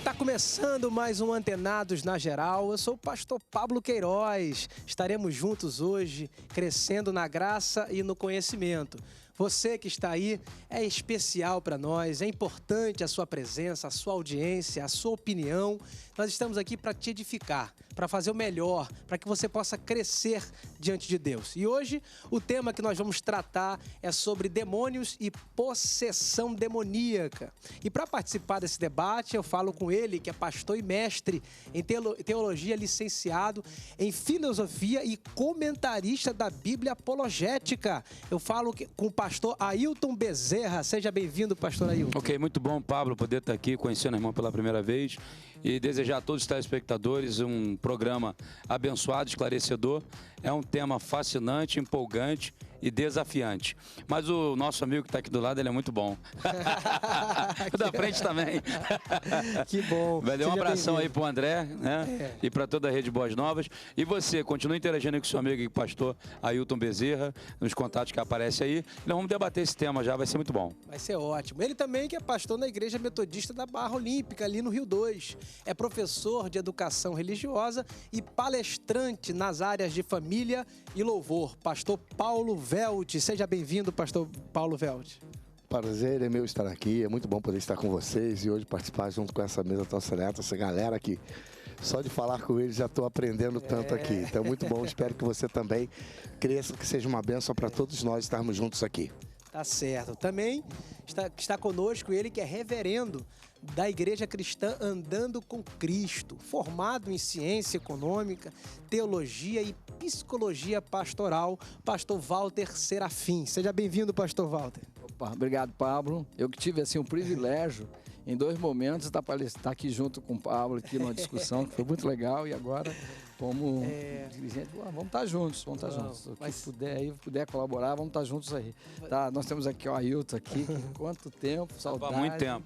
Está começando mais um Antenados na Geral. Eu sou o pastor Pablo Queiroz. Estaremos juntos hoje, crescendo na graça e no conhecimento. Você que está aí é especial para nós, é importante a sua presença, a sua audiência, a sua opinião. Nós estamos aqui para te edificar, para fazer o melhor, para que você possa crescer diante de Deus. E hoje o tema que nós vamos tratar é sobre demônios e possessão demoníaca. E para participar desse debate, eu falo com ele, que é pastor e mestre em teologia, licenciado em filosofia e comentarista da Bíblia apologética. Eu falo com o pastor Ailton Bezerra. Seja bem-vindo, pastor Ailton. Ok, muito bom, Pablo, poder estar aqui conhecendo a irmã pela primeira vez e desejar a todos os telespectadores um programa abençoado, esclarecedor. É um tema fascinante, empolgante e desafiante. Mas o nosso amigo que está aqui do lado, ele é muito bom. O da frente também. Que bom. Valeu, um abração aí pro André, né? E para toda a Rede Boas Novas. E você, continue interagindo com seu amigo e pastor Ailton Bezerra, nos contatos que aparecem aí. Nós vamos debater esse tema já, vai ser muito bom. Vai ser ótimo. Ele também que é pastor na Igreja Metodista da Barra Olímpica, ali no Rio 2. É professor de educação religiosa e palestrante nas áreas de família e louvor. Pastor Paulo Velt. Seja bem-vindo, pastor Paulo Velt. Prazer é meu estar aqui, é muito bom poder estar com vocês e hoje participar junto com essa mesa tão seleta, essa galera que só de falar com eles já estou aprendendo tanto aqui. Então é muito bom, espero que você também cresça, que seja uma bênção para todos nós estarmos juntos aqui. Tá certo. Também está conosco ele que é reverendo da Igreja Cristã Andando com Cristo, formado em ciência econômica, teologia e psicologia pastoral, pastor Walter Serafim. Seja bem-vindo, pastor Walter. Opa, obrigado, Pablo. Eu que tive assim, um privilégio em 2 momentos estar aqui junto com o Pablo, aqui numa discussão que foi muito legal e agora como dirigente, vamos estar juntos, vamos estar juntos. O que puder colaborar, vamos estar juntos aí. Tá, nós temos aqui o Ailton aqui, quanto tempo, saudade. Há muito tempo.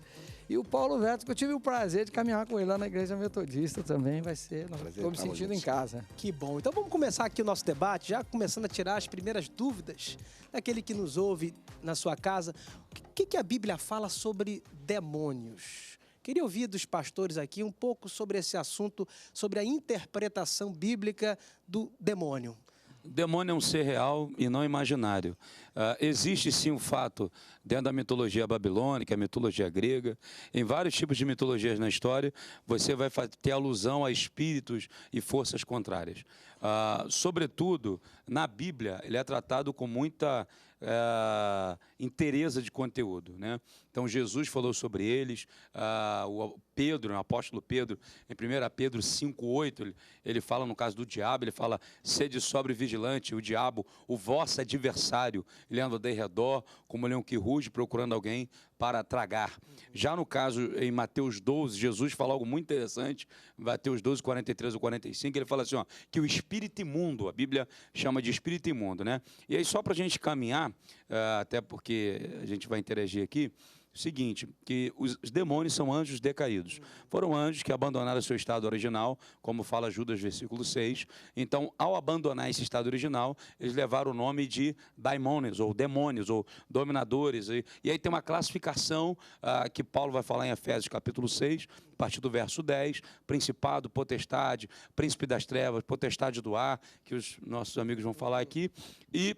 E o Paulo Veto, que eu tive o prazer de caminhar com ele lá na Igreja Metodista também, vai ser, estou me sentindo em casa. Que bom. Então vamos começar aqui o nosso debate, já começando a tirar as primeiras dúvidas daquele que nos ouve na sua casa. O que a Bíblia fala sobre demônios? Queria ouvir dos pastores aqui um pouco sobre esse assunto, sobre a interpretação bíblica do demônio. O demônio é um ser real e não imaginário. Existe sim um fato dentro da mitologia babilônica, a mitologia grega, em vários tipos de mitologias na história, você vai ter alusão a espíritos e forças contrárias. Sobretudo, na Bíblia, ele é tratado com muita inteireza de conteúdo, né? Então Jesus falou sobre eles, o Pedro, o apóstolo Pedro, em 1 Pedro 5,8, ele fala no caso do diabo, ele fala: sede sobre vigilante, o diabo, o vosso adversário, ele anda de redor como leão que ruge procurando alguém para tragar. Já no caso em Mateus 12, Jesus fala algo muito interessante, Mateus 12, 43 ou 45, ele fala assim, ó, que o espírito imundo, a Bíblia chama de espírito imundo, né? E aí só para a gente caminhar, até porque a gente vai interagir aqui, o seguinte, que os demônios são anjos decaídos. Foram anjos que abandonaram seu estado original, como fala Judas, versículo 6. Então, ao abandonar esse estado original, eles levaram o nome de daimônios, ou demônios, ou dominadores. E aí tem uma classificação que Paulo vai falar em Efésios, capítulo 6, a partir do verso 10, principado, potestade, príncipe das trevas, potestade do ar, que os nossos amigos vão falar aqui. E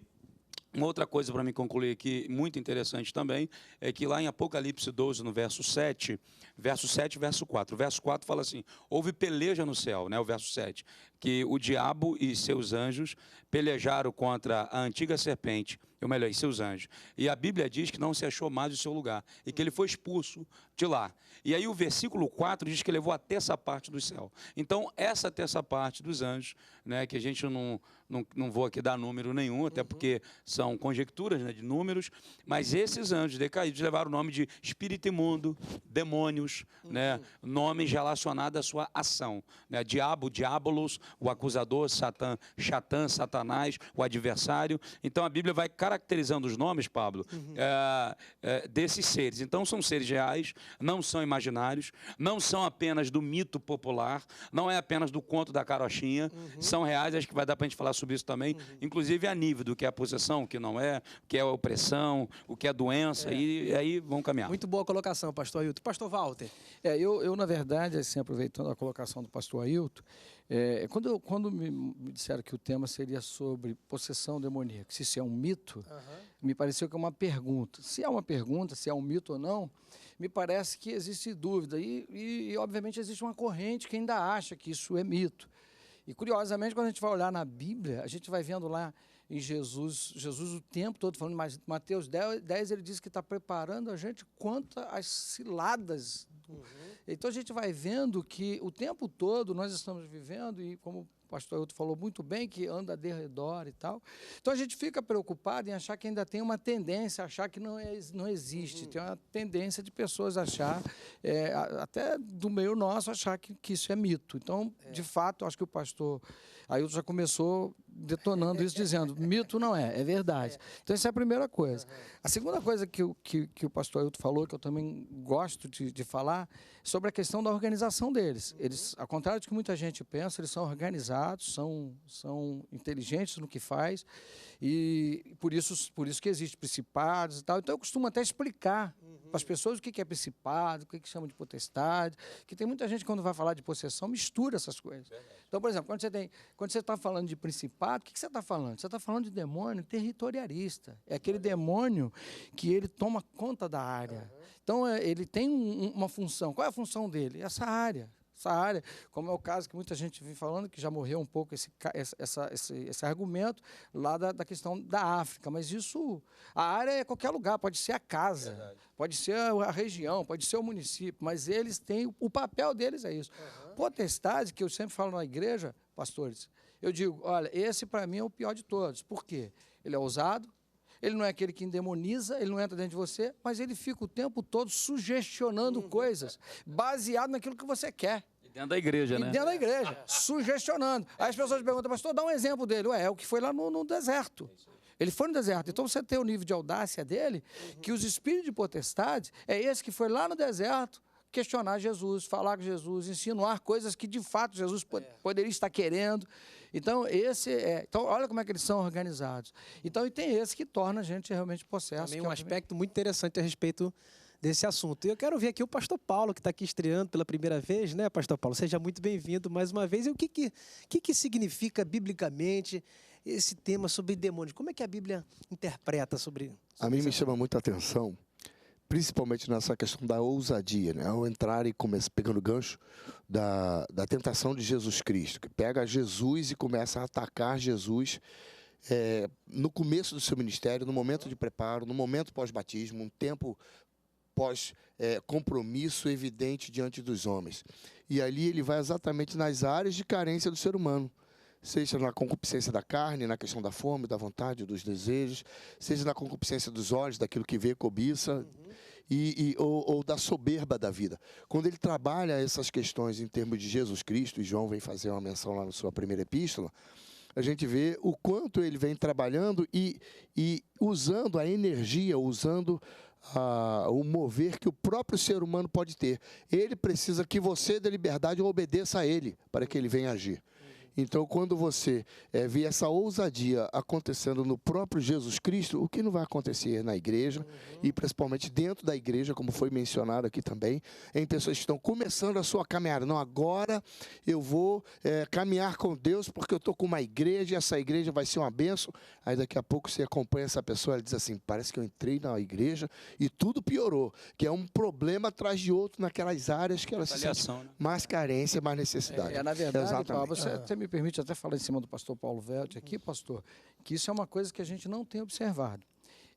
uma outra coisa para me concluir aqui, muito interessante também, é que lá em Apocalipse 12, no verso 7 e verso 4. O verso 4 fala assim, houve peleja no céu, né? O verso 7, que o diabo e seus anjos pelejaram contra a antiga serpente, ou melhor, e seus anjos. E a Bíblia diz que não se achou mais o seu lugar, e que ele foi expulso de lá. E aí o versículo 4 diz que levou a terça parte do céu. Então, essa terça parte dos anjos, né, que a gente não vou aqui dar número nenhum, até porque são conjecturas, né, de números, mas esses anjos decaídos levaram o nome de espírito imundo, demônios, né, nomes relacionados à sua ação, né, diabo, diabolos, o acusador, Satã, Satanás, o adversário. Então a Bíblia vai caracterizando os nomes, Pablo, desses seres. Então são seres reais, não são imaginários, não são apenas do mito popular, não é apenas do conto da carochinha, são reais. Acho que vai dar para a gente falar sobre isso também, inclusive a nível do que é a possessão, o que não é, o que é a opressão, o que é a doença, e aí vão caminhar. Muito boa colocação, pastor Ailton. Pastor Walter. Eu, na verdade, assim, aproveitando a colocação do pastor Ailton, quando me disseram que o tema seria sobre possessão demoníaca, se isso é um mito, me pareceu que é uma pergunta. Se é uma pergunta, se é um mito ou não, me parece que existe dúvida. E obviamente, existe uma corrente que ainda acha que isso é mito. E, curiosamente, quando a gente vai olhar na Bíblia, a gente vai vendo lá em Jesus o tempo todo falando, mas Mateus 10 ele diz que está preparando a gente quanto às ciladas. Então a gente vai vendo que o tempo todo nós estamos vivendo, e como o pastor Ailton falou muito bem, que anda de redor e tal. Então a gente fica preocupado em achar que ainda tem uma tendência a achar que não existe. Tem uma tendência de pessoas achar, até do meio nosso, achar que isso é mito. Então, de fato, acho que o pastor Ailton já começou detonando isso, dizendo, mito não é verdade. Então, essa é a primeira coisa. A segunda coisa que o pastor Ailton falou, que eu também gosto de falar, sobre a questão da organização deles. Eles, ao contrário do que muita gente pensa, eles são organizados, são inteligentes no que faz, e por isso que existem principados e tal. Então, eu costumo até explicar para as pessoas o que é principado, o que chama de potestade, que tem muita gente, quando vai falar de possessão, mistura essas coisas. Então, por exemplo, quando você está falando de principado, o que você está falando? Você está falando de demônio territorialista. É aquele demônio que ele toma conta da área. Então, ele tem uma função. Qual é a função dele? Essa área, como é o caso que muita gente vem falando, que já morreu um pouco esse argumento lá da questão da África. Mas a área é qualquer lugar, pode ser a casa, pode ser a região, pode ser o município, mas eles têm, o papel deles é isso. Potestade, que eu sempre falo na igreja, pastores, eu digo, olha, esse para mim é o pior de todos. Por quê? Ele é ousado, ele não é aquele que endemoniza, ele não entra dentro de você, mas ele fica o tempo todo sugestionando coisas, baseado naquilo que você quer. E dentro da igreja, né? Dentro da igreja, sugestionando. Aí as pessoas perguntam, pastor, dá um exemplo dele. É o que foi lá no deserto. Ele foi no deserto. Então, você tem o nível de audácia dele, que os espíritos de potestade, é esse que foi lá no deserto, questionar Jesus, falar com Jesus, insinuar coisas que, de fato, Jesus poderia estar querendo. Então, então, olha como é que eles são organizados. Então, e tem esse que torna a gente realmente possesso. Também um aspecto muito interessante a respeito desse assunto. E eu quero ver aqui o pastor Paulo, que está aqui estreando pela primeira vez, né, pastor Paulo? Seja muito bem-vindo mais uma vez. E o que significa, biblicamente, esse tema sobre demônios? Como é que a Bíblia interpreta sobre A mim me chama muita atenção, principalmente nessa questão da ousadia, né? Ao entrar e pegando o gancho da tentação de Jesus Cristo, que pega Jesus e começa a atacar Jesus no começo do seu ministério, no momento de preparo, no momento pós-batismo, um tempo pós-compromisso evidente diante dos homens. E ali ele vai exatamente nas áreas de carência do ser humano, seja na concupiscência da carne, na questão da fome, da vontade, dos desejos, seja na concupiscência dos olhos, daquilo que vê, cobiça, ou da soberba da vida. Quando ele trabalha essas questões em termos de Jesus Cristo, e João vem fazer uma menção lá na sua primeira epístola, a gente vê o quanto ele vem trabalhando e usando a energia, usando o mover que o próprio ser humano pode ter. Ele precisa que você dê liberdade ou obedeça a ele, para que ele venha agir. Então, quando você vê essa ousadia acontecendo no próprio Jesus Cristo, o que não vai acontecer na igreja, e principalmente dentro da igreja, como foi mencionado aqui também, em pessoas que estão começando a sua caminhada. Não, agora eu vou caminhar com Deus porque eu estou com uma igreja e essa igreja vai ser uma bênção. Aí daqui a pouco você acompanha essa pessoa, ela diz assim, parece que eu entrei na igreja e tudo piorou, que é um problema atrás de outro naquelas áreas que ela se sente mais carência, mais necessidade. Na verdade, Paulo, você até me permite até falar em cima do pastor Paulo Velt aqui, pastor, que isso é uma coisa que a gente não tem observado.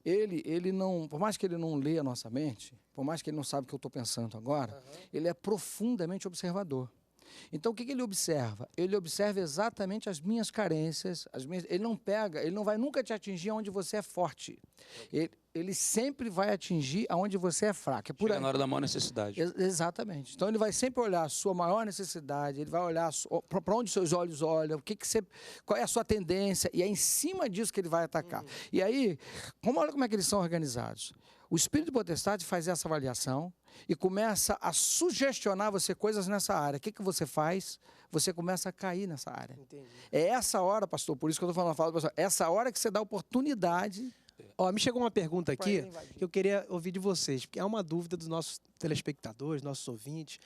Ele não, por mais que ele não leia a nossa mente, por mais que ele não saiba o que eu estou pensando agora, ele é profundamente observador. Então, o que ele observa? Ele observa exatamente as minhas carências, ele não vai nunca te atingir onde você é forte. ele sempre vai atingir aonde você é fraco. É por Chega aí. na hora da maior necessidade. Exatamente. Então ele vai sempre olhar a sua maior necessidade, ele vai olhar para onde seus olhos olham, qual é a sua tendência, e é em cima disso que ele vai atacar. E aí, olha como é que eles são organizados. O espírito de potestade faz essa avaliação e começa a sugestionar você coisas nessa área. O que você faz? Você começa a cair nessa área. Entendi. É essa hora, pastor, por isso que eu estou falando, pastor, essa hora que você dá oportunidade. Ó, me chegou uma pergunta aqui que eu queria ouvir de vocês, porque é uma dúvida dos nossos telespectadores, nossos ouvintes.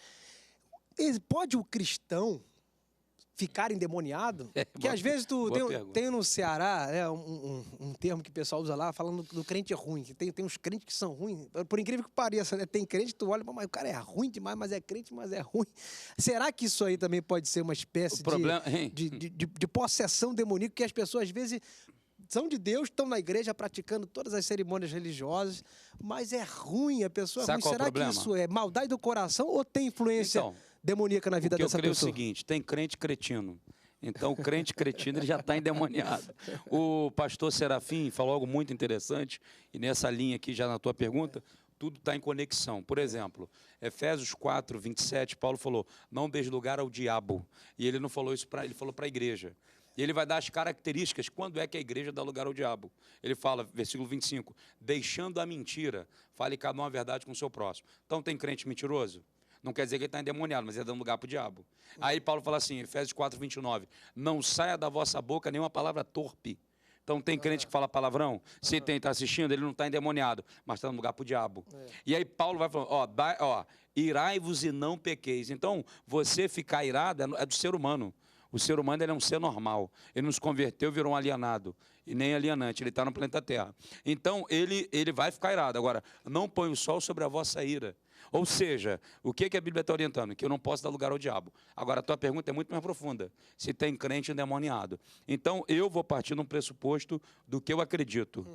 Pode o cristão ficar endemoniado? Porque às vezes tem no Ceará um termo que o pessoal usa lá, falando do crente ruim, que tem uns crentes que são ruins. Por incrível que pareça, né? Tem crente que tu olha, mas o cara é ruim demais, mas é crente, mas é ruim. Será que isso aí também pode ser uma espécie de possessão demoníaca, que as pessoas às vezes são de Deus, estão na igreja praticando todas as cerimônias religiosas, mas é ruim, a pessoa é ruim. Será que isso é maldade do coração ou tem influência demoníaca na vida dessa pessoa? Eu creio o seguinte, tem crente cretino. Então, o crente cretino ele já está endemoniado. O pastor Serafim falou algo muito interessante, e nessa linha aqui, já na tua pergunta, tudo está em conexão. Por exemplo, Efésios 4, 27, Paulo falou, não deis lugar ao diabo. E ele não falou isso ele falou para a igreja. E ele vai dar as características, quando é que a igreja dá lugar ao diabo. Ele fala, versículo 25, deixando a mentira, fale cada um a verdade com o seu próximo. Então, tem crente mentiroso? Não quer dizer que ele está endemoniado, mas é dando lugar para o diabo. Aí Paulo fala assim, Efésios 4, 29, não saia da vossa boca nenhuma palavra torpe. Então, tem crente que fala palavrão? Se está assistindo, ele não está endemoniado, mas está dando lugar para o diabo. E aí Paulo vai falando, irai-vos e não pequeis. Então, você ficar irado é do ser humano. O ser humano ele é um ser normal. Ele não se converteu, virou um alienado. E nem alienante, ele está no planeta Terra. Então, ele vai ficar irado. Agora, não põe o sol sobre a vossa ira. Ou seja, o que a Bíblia está orientando? Que eu não posso dar lugar ao diabo. Agora, a tua pergunta é muito mais profunda. Se tem crente endemoniado. Então, eu vou partir de um pressuposto do que eu acredito,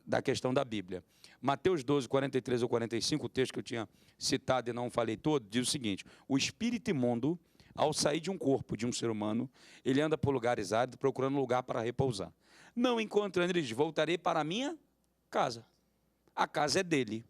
da questão da Bíblia. Mateus 12, 43 ou 45, o texto que eu tinha citado e não falei todo, diz o seguinte, o espírito imundo, ao sair de um corpo de um ser humano, ele anda por lugares áridos, procurando um lugar para repousar. Não encontrando, ele diz, voltarei para a minha casa. A casa é dele.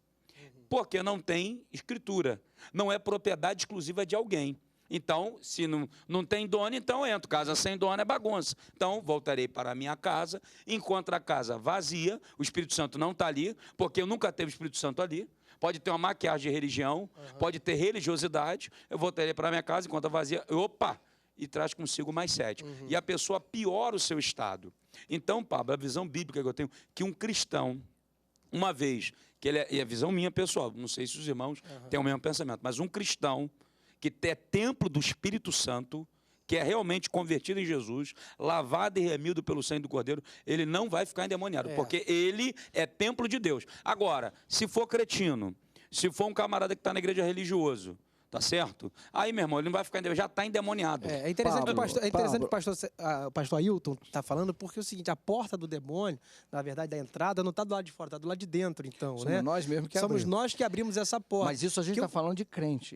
Porque não tem escritura. Não é propriedade exclusiva de alguém. Então, se não tem dono, então entro. Casa sem dono é bagunça. Então, voltarei para a minha casa, encontro a casa vazia, o Espírito Santo não está ali, porque eu nunca teve o Espírito Santo ali. Pode ter uma maquiagem de religião, pode ter religiosidade. Eu voltarei para a minha casa, enquanto a vazia, e traz consigo mais 7. E a pessoa piora o seu estado. Então, Pablo, a visão bíblica que eu tenho, que um cristão, uma vez, e a visão minha pessoal, não sei se os irmãos têm o mesmo pensamento, mas um cristão que é templo do Espírito Santo, que é realmente convertido em Jesus, lavado e remido pelo sangue do Cordeiro, ele não vai ficar endemoniado, porque ele é templo de Deus. Agora, se for cretino, se for um camarada que está na igreja religioso, tá certo? Aí, meu irmão, ele não vai ficar endemoniado, já está endemoniado. É interessante que o pastor Ailton está falando, porque é o seguinte, a porta do demônio, na verdade, da entrada, não está do lado de fora, está do lado de dentro, então, Somos nós mesmos que abrimos. Somos nós que abrimos essa porta. Mas isso a gente está falando de crente.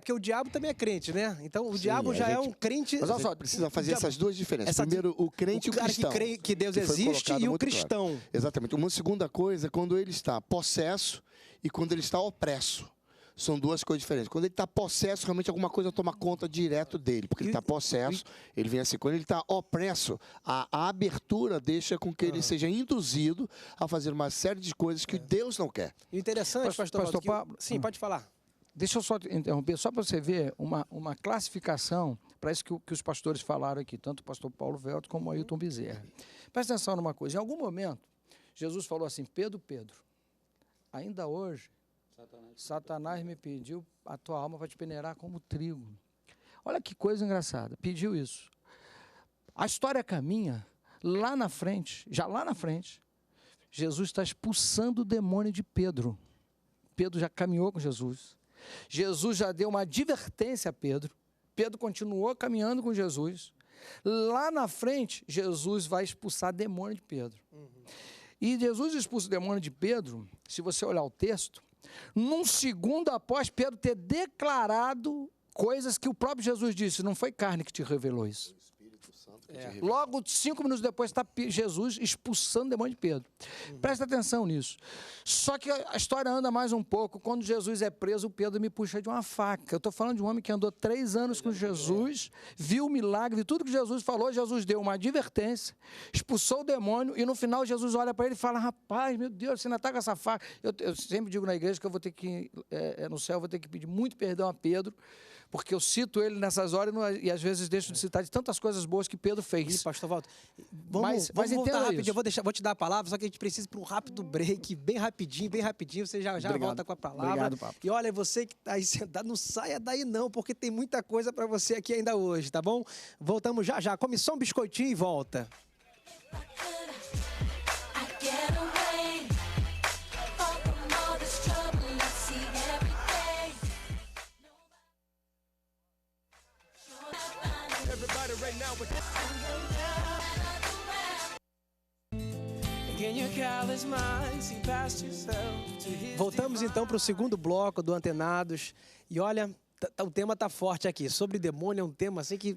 Porque o diabo também é crente, né? Então, o diabo já é um crente... Mas olha só, precisa fazer essas duas diferenças. Primeiro, o crente e o cristão. O cara que crê que Deus existe e o cristão. Claro. Exatamente. Uma segunda coisa é quando ele está possesso e quando ele está opresso. São duas coisas diferentes. Quando ele está possesso, realmente alguma coisa toma conta direto dele. Porque ele está possesso, ele vem assim. Quando ele está opresso, a abertura deixa com que ele seja induzido a fazer uma série de coisas que Deus não quer. E interessante, pastor Pablo... Sim, pode falar. Deixa eu só interromper, só para você ver uma classificação para isso que os pastores falaram aqui, tanto o pastor Paulo Velto como o Ailton Bezerra. Presta atenção numa coisa. Em algum momento, Jesus falou assim, Pedro, ainda hoje... Satanás me pediu a tua alma para te peneirar como trigo. Olha que coisa engraçada. Pediu isso. A história caminha lá na frente, Jesus está expulsando o demônio de Pedro. Pedro já caminhou com Jesus. Jesus já deu uma advertência a Pedro. Pedro continuou caminhando com Jesus. Lá na frente, Jesus vai expulsar demônio de Pedro. E Jesus expulsa o demônio de Pedro, se você olhar o texto, num segundo após Pedro ter declarado coisas que o próprio Jesus disse, não foi carne que te revelou isso. Logo, 5 minutos depois, está Jesus expulsando o demônio de Pedro. Presta atenção nisso. Só que a história anda mais um pouco. Quando Jesus é preso, Pedro me puxa de uma faca. Eu estou falando de um homem que andou 3 anos com Jesus, viu o milagre, viu tudo que Jesus falou. Jesus deu uma advertência, expulsou o demônio e no final Jesus olha para ele e fala: rapaz, meu Deus, você ainda está com essa faca. Eu sempre digo na igreja que eu vou ter que, no céu, eu vou ter que pedir muito perdão a Pedro, porque eu cito ele nessas horas e às vezes deixo de citar de tantas coisas boas que Pedro fez. E, pastor Walter, vamos voltar rapidinho. Eu vou te dar a palavra, só que a gente precisa ir para um rápido break, bem rapidinho. Você já volta com a palavra. Obrigado, Pablo. E olha, você que está aí sentado, não saia daí não, porque tem muita coisa para você aqui ainda hoje, tá bom? Voltamos já. Come só um biscoitinho e volta. Voltamos então para o segundo bloco do Antenados. E olha, o tema tá forte aqui. Sobre demônio é um tema assim que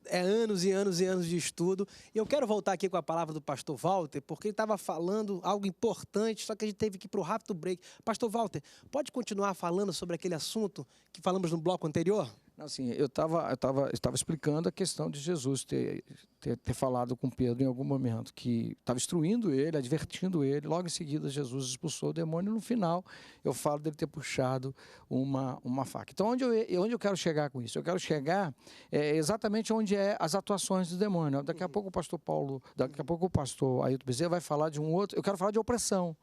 é anos e anos e anos de estudo. E eu quero voltar aqui com a palavra do pastor Walter, porque ele estava falando algo importante, só que a gente teve que ir para o rápido break. Pastor Walter, pode continuar falando sobre aquele assunto que falamos no bloco anterior? Assim, eu estava explicando a questão de Jesus ter falado com Pedro em algum momento, que estava instruindo ele, advertindo ele. Logo em seguida, Jesus expulsou o demônio e no final eu falo dele ter puxado uma faca. Então, onde eu quero chegar com isso? Eu quero chegar exatamente onde é as atuações do demônio. Daqui a pouco o pastor Ailton Bezerra vai falar de um outro. Eu quero falar de opressão.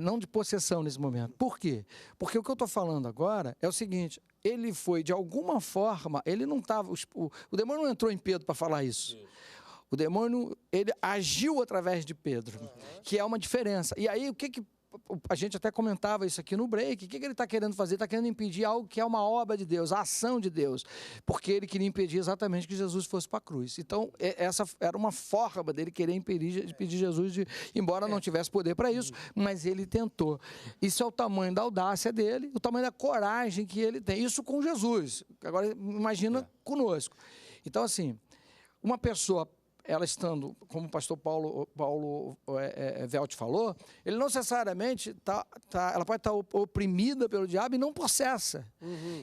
Não de possessão nesse momento. Por quê? Porque o que eu estou falando agora é o seguinte: ele foi, de alguma forma, ele não estava... O demônio não entrou em Pedro para falar isso. O demônio, ele agiu através de Pedro, que é uma diferença. E aí, o que a gente até comentava isso aqui no break, o que ele está querendo fazer? Está querendo impedir algo que é uma obra de Deus, a ação de Deus, porque ele queria impedir exatamente que Jesus fosse para a cruz. Então, essa era uma forma dele querer impedir Jesus, embora não tivesse poder para isso, mas ele tentou. Isso é o tamanho da audácia dele, o tamanho da coragem que ele tem. Isso com Jesus. Agora, imagina conosco. Então, assim, uma pessoa... ela estando, como o pastor Paulo Velt falou, ele não necessariamente ela pode estar oprimida pelo diabo e não possessa.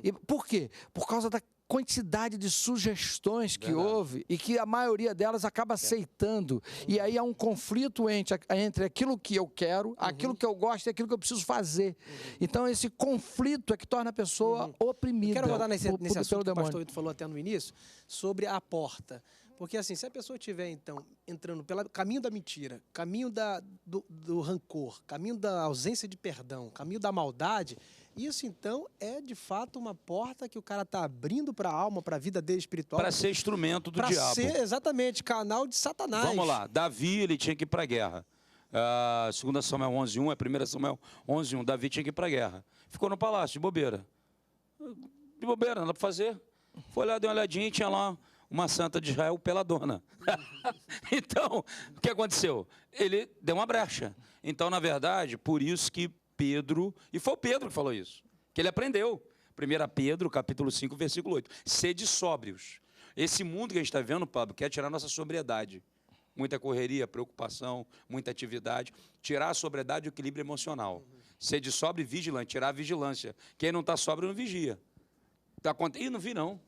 E por quê? Por causa da quantidade de sugestões que houve e que a maioria delas acaba aceitando. E aí há um conflito entre aquilo que eu quero, aquilo que eu gosto e aquilo que eu preciso fazer. Então, esse conflito é que torna a pessoa oprimida. Eu quero voltar nesse assunto que o pastor Ailton falou até no início, sobre a porta. Porque, assim, se a pessoa estiver, então, entrando pelo caminho da mentira, caminho do rancor, caminho da ausência de perdão, caminho da maldade, isso, então, é, de fato, uma porta que o cara está abrindo para a alma, para a vida dele espiritual. Para ser instrumento do diabo. Para ser, exatamente, canal de Satanás. Vamos lá. Davi, ele tinha que ir para a guerra. 2 Samuel 11:1, 1 Samuel 11:1. Davi tinha que ir para a guerra. Ficou no palácio, de bobeira. De bobeira, nada para fazer. Foi lá, deu uma olhadinha e tinha lá uma santa de Israel peladona. Então, o que aconteceu? Ele deu uma brecha. Então, na verdade, por isso que Pedro, e foi o Pedro que falou isso, que ele aprendeu. 1 Pedro, capítulo 5, versículo 8. Sede sóbrios. Esse mundo que a gente está vendo, Pablo, quer tirar nossa sobriedade. Muita correria, preocupação, muita atividade. Tirar a sobriedade e o equilíbrio emocional. Sede sóbrio e vigilante, tirar a vigilância. Quem não está sóbrio não vigia. Ih, não vi não.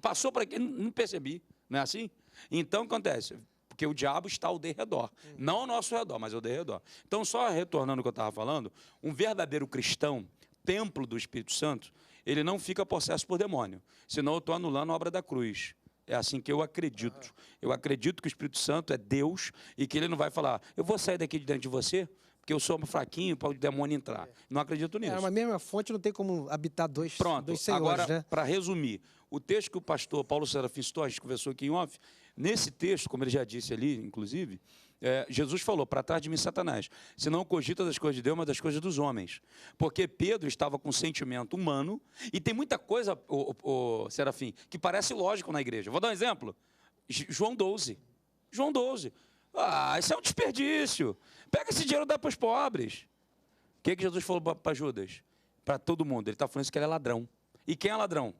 Passou por aqui, não percebi. Não é assim? Então, o que acontece? Porque o diabo está ao derredor. Não ao nosso redor, mas ao derredor. Então, só retornando ao que eu estava falando, um verdadeiro cristão, templo do Espírito Santo, ele não fica possesso por demônio. Senão eu estou anulando a obra da cruz. É assim que eu acredito. Eu acredito que o Espírito Santo é Deus e que ele não vai falar, eu vou sair daqui de dentro de você, porque eu sou fraquinho para o demônio entrar. Não acredito nisso. Mas mesmo a fonte não tem como habitar dois senhores, agora, né? Para resumir, o texto que o pastor Paulo Serafim citou, a gente conversou aqui em off, nesse texto, como ele já disse ali, inclusive, Jesus falou, para trás de mim, Satanás, se não cogita das coisas de Deus, mas das coisas dos homens. Porque Pedro estava com sentimento humano, e tem muita coisa, Serafim, que parece lógico na igreja. Vou dar um exemplo. João 12. João 12. Isso é um desperdício. Pega esse dinheiro e dá para os pobres. O que Jesus falou para Judas? Para todo mundo. Ele está falando isso que ele é ladrão. E quem é ladrão?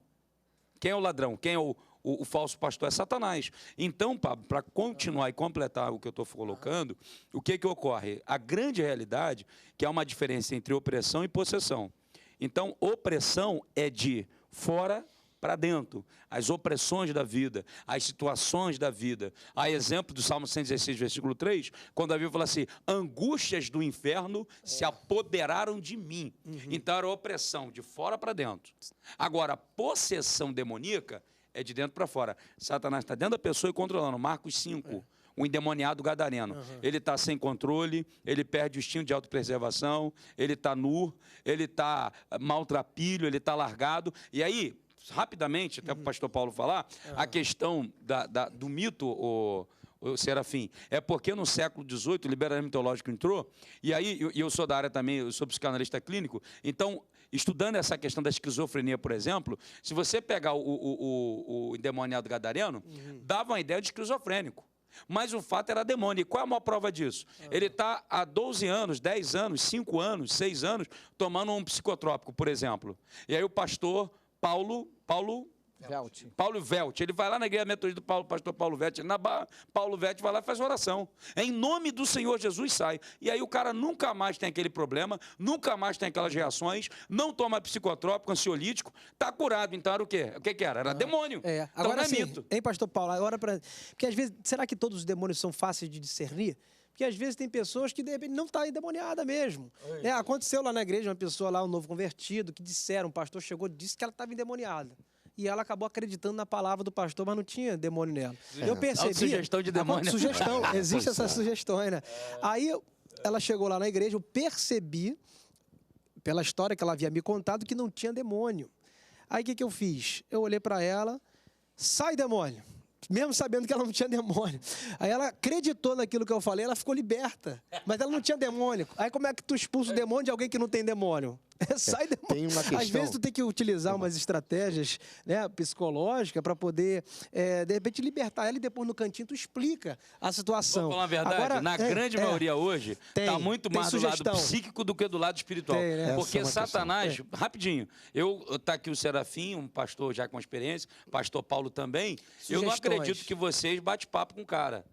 Quem é o ladrão? Quem é o o falso pastor é Satanás. Então, Pablo, para continuar e completar o que eu estou colocando, o que ocorre? A grande realidade que há uma diferença entre opressão e possessão. Então, opressão é de fora para dentro, as opressões da vida, as situações da vida. Há exemplo do Salmo 116, versículo 3, quando a Bíblia fala assim, angústias do inferno se apoderaram de mim. Então era opressão de fora para dentro. Agora, possessão demoníaca é de dentro para fora. Satanás está dentro da pessoa e controlando. Marcos 5. O endemoniado gadareno. Ele está sem controle, ele perde o instinto de autopreservação, ele está nu, ele está maltrapilho, ele está largado. E aí, rapidamente, até para o pastor Paulo falar, a questão do mito, o Serafim, é porque no século XVIII o liberalismo teológico entrou, e aí, eu sou da área também, eu sou psicanalista clínico, então, estudando essa questão da esquizofrenia, por exemplo, se você pegar o endemoniado gadareno, dava uma ideia de esquizofrênico. Mas o fato era demônio. E qual é a maior prova disso? Ele está há 12 anos, 10 anos, 5 anos, 6 anos, tomando um psicotrópico, por exemplo. E aí o pastor Paulo Velt, ele vai lá na igreja metodista do pastor Paulo Velt, Paulo Velt vai lá e faz oração. Em nome do Senhor Jesus sai. E aí o cara nunca mais tem aquele problema, nunca mais tem aquelas reações, não toma psicotrópico, ansiolítico, está curado. Então era o quê? O que era? Era demônio. Agora então, não é sim, mito. Hein, pastor Paulo? Agora, porque às vezes, será que todos os demônios são fáceis de discernir? Porque às vezes tem pessoas que de repente não está endemoniada mesmo. Aconteceu lá na igreja, uma pessoa lá, um novo convertido, que disseram, o pastor chegou e disse que ela estava endemoniada. E ela acabou acreditando na palavra do pastor, mas não tinha demônio nela. Eu percebi... Sugestão de demônio. Sugestão, existe essas sugestões, né? Aí ela chegou lá na igreja, eu percebi, pela história que ela havia me contado, que não tinha demônio. Aí o que eu fiz? Eu olhei para ela, sai demônio. Mesmo sabendo que ela não tinha demônio. Aí ela acreditou naquilo que eu falei, ela ficou liberta. Mas ela não tinha demônio. Aí como é que tu expulsa o demônio de alguém que não tem demônio? Sai demônio. Tem uma questão... Às vezes tu tem que utilizar umas estratégias, né, psicológicas para poder, de repente, libertar ela e depois no cantinho tu explica a situação. Vou falar a verdade, agora, na grande maioria hoje, está muito mais do lado psíquico do que do lado espiritual. Tem, né? Porque Satanás, rapidinho, tá aqui o Serafim, um pastor já com experiência, pastor Paulo também, eu não acredito que vocês bate papo com o cara.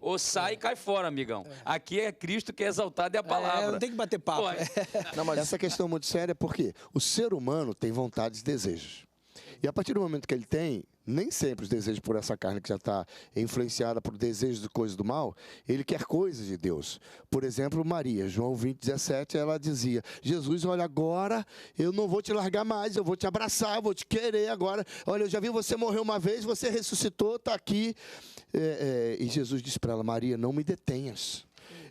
Ou sai e cai fora, amigão. Aqui é Cristo que é exaltado e a palavra. Não tem que bater papo. Não, mas essa questão é muito séria porque o ser humano tem vontades e desejos. E a partir do momento que ele tem, nem sempre os desejos por essa carne que já está influenciada por desejos de coisas do mal, ele quer coisas de Deus. Por exemplo, Maria, João 20:17, ela dizia, Jesus, olha, agora eu não vou te largar mais, eu vou te abraçar, eu vou te querer agora. Olha, eu já vi você morrer uma vez, você ressuscitou, está aqui. E Jesus disse para ela, Maria, não me detenhas.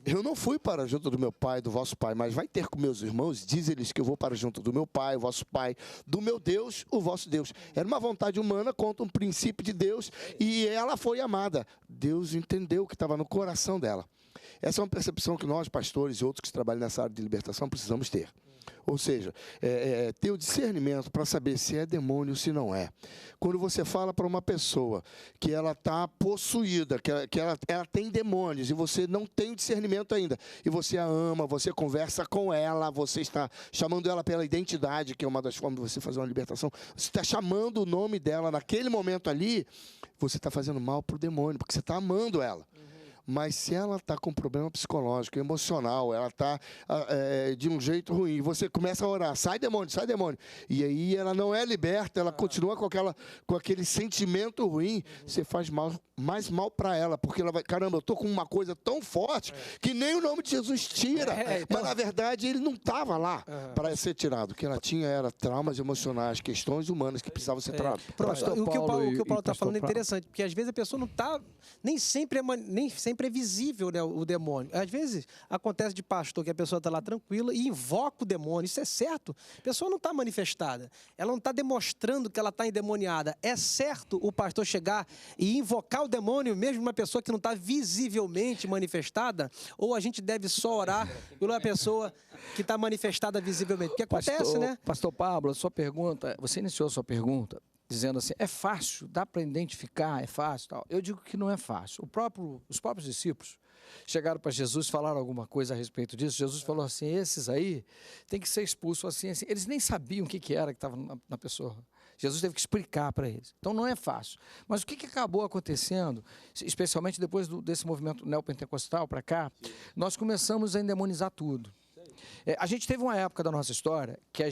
Eu não fui para junto do meu pai, do vosso pai, mas vai ter com meus irmãos, diz-lhes que eu vou para junto do meu pai, o vosso pai, do meu Deus, o vosso Deus. Era uma vontade humana contra um princípio de Deus e ela foi amada. Deus entendeu o que estava no coração dela. Essa é uma percepção que nós, pastores e outros que trabalham nessa área de libertação, precisamos ter. Ou seja, ter o discernimento para saber se é demônio ou se não é. Quando você fala para uma pessoa que ela está possuída, que ela tem demônios e você não tem o discernimento ainda, e você a ama, você conversa com ela, você está chamando ela pela identidade, que é uma das formas de você fazer uma libertação, você está chamando o nome dela naquele momento ali, você está fazendo mal para o demônio, porque você está amando ela. Mas se ela está com problema psicológico, emocional, ela está de um jeito ruim, você começa a orar, sai demônio, e aí ela não é liberta, ela continua com aquele sentimento ruim, você faz mais mal para ela, porque ela vai, caramba, eu estou com uma coisa tão forte que nem o nome de Jesus tira. Mas na verdade ele não estava lá para ser tirado. O que ela tinha era traumas emocionais, questões humanas que precisavam ser tratadas. O que o Paulo está falando é interessante, porque às vezes a pessoa não está, nem sempre é visível, né, o demônio. Às vezes acontece de pastor que a pessoa está lá tranquila e invoca o demônio, isso é certo. A pessoa não está manifestada, ela não está demonstrando que ela está endemoniada. É certo o pastor chegar e invocar o demônio, mesmo uma pessoa que não está visivelmente manifestada? Ou a gente deve só orar pela pessoa que está manifestada visivelmente? Porque acontece, né? Pastor Pablo, a sua pergunta, você iniciou a sua pergunta dizendo assim, é fácil, dá para identificar, é fácil, tal. Eu digo que não é fácil. Os próprios discípulos chegaram para Jesus e falaram alguma coisa a respeito disso. Jesus falou assim, esses aí tem que ser expulsos assim, assim. Eles nem sabiam o que era que estava na pessoa. Jesus teve que explicar para eles. Então não é fácil. Mas o que acabou acontecendo, especialmente depois desse movimento neopentecostal para cá, nós começamos a endemonizar tudo. A gente teve uma época da nossa história que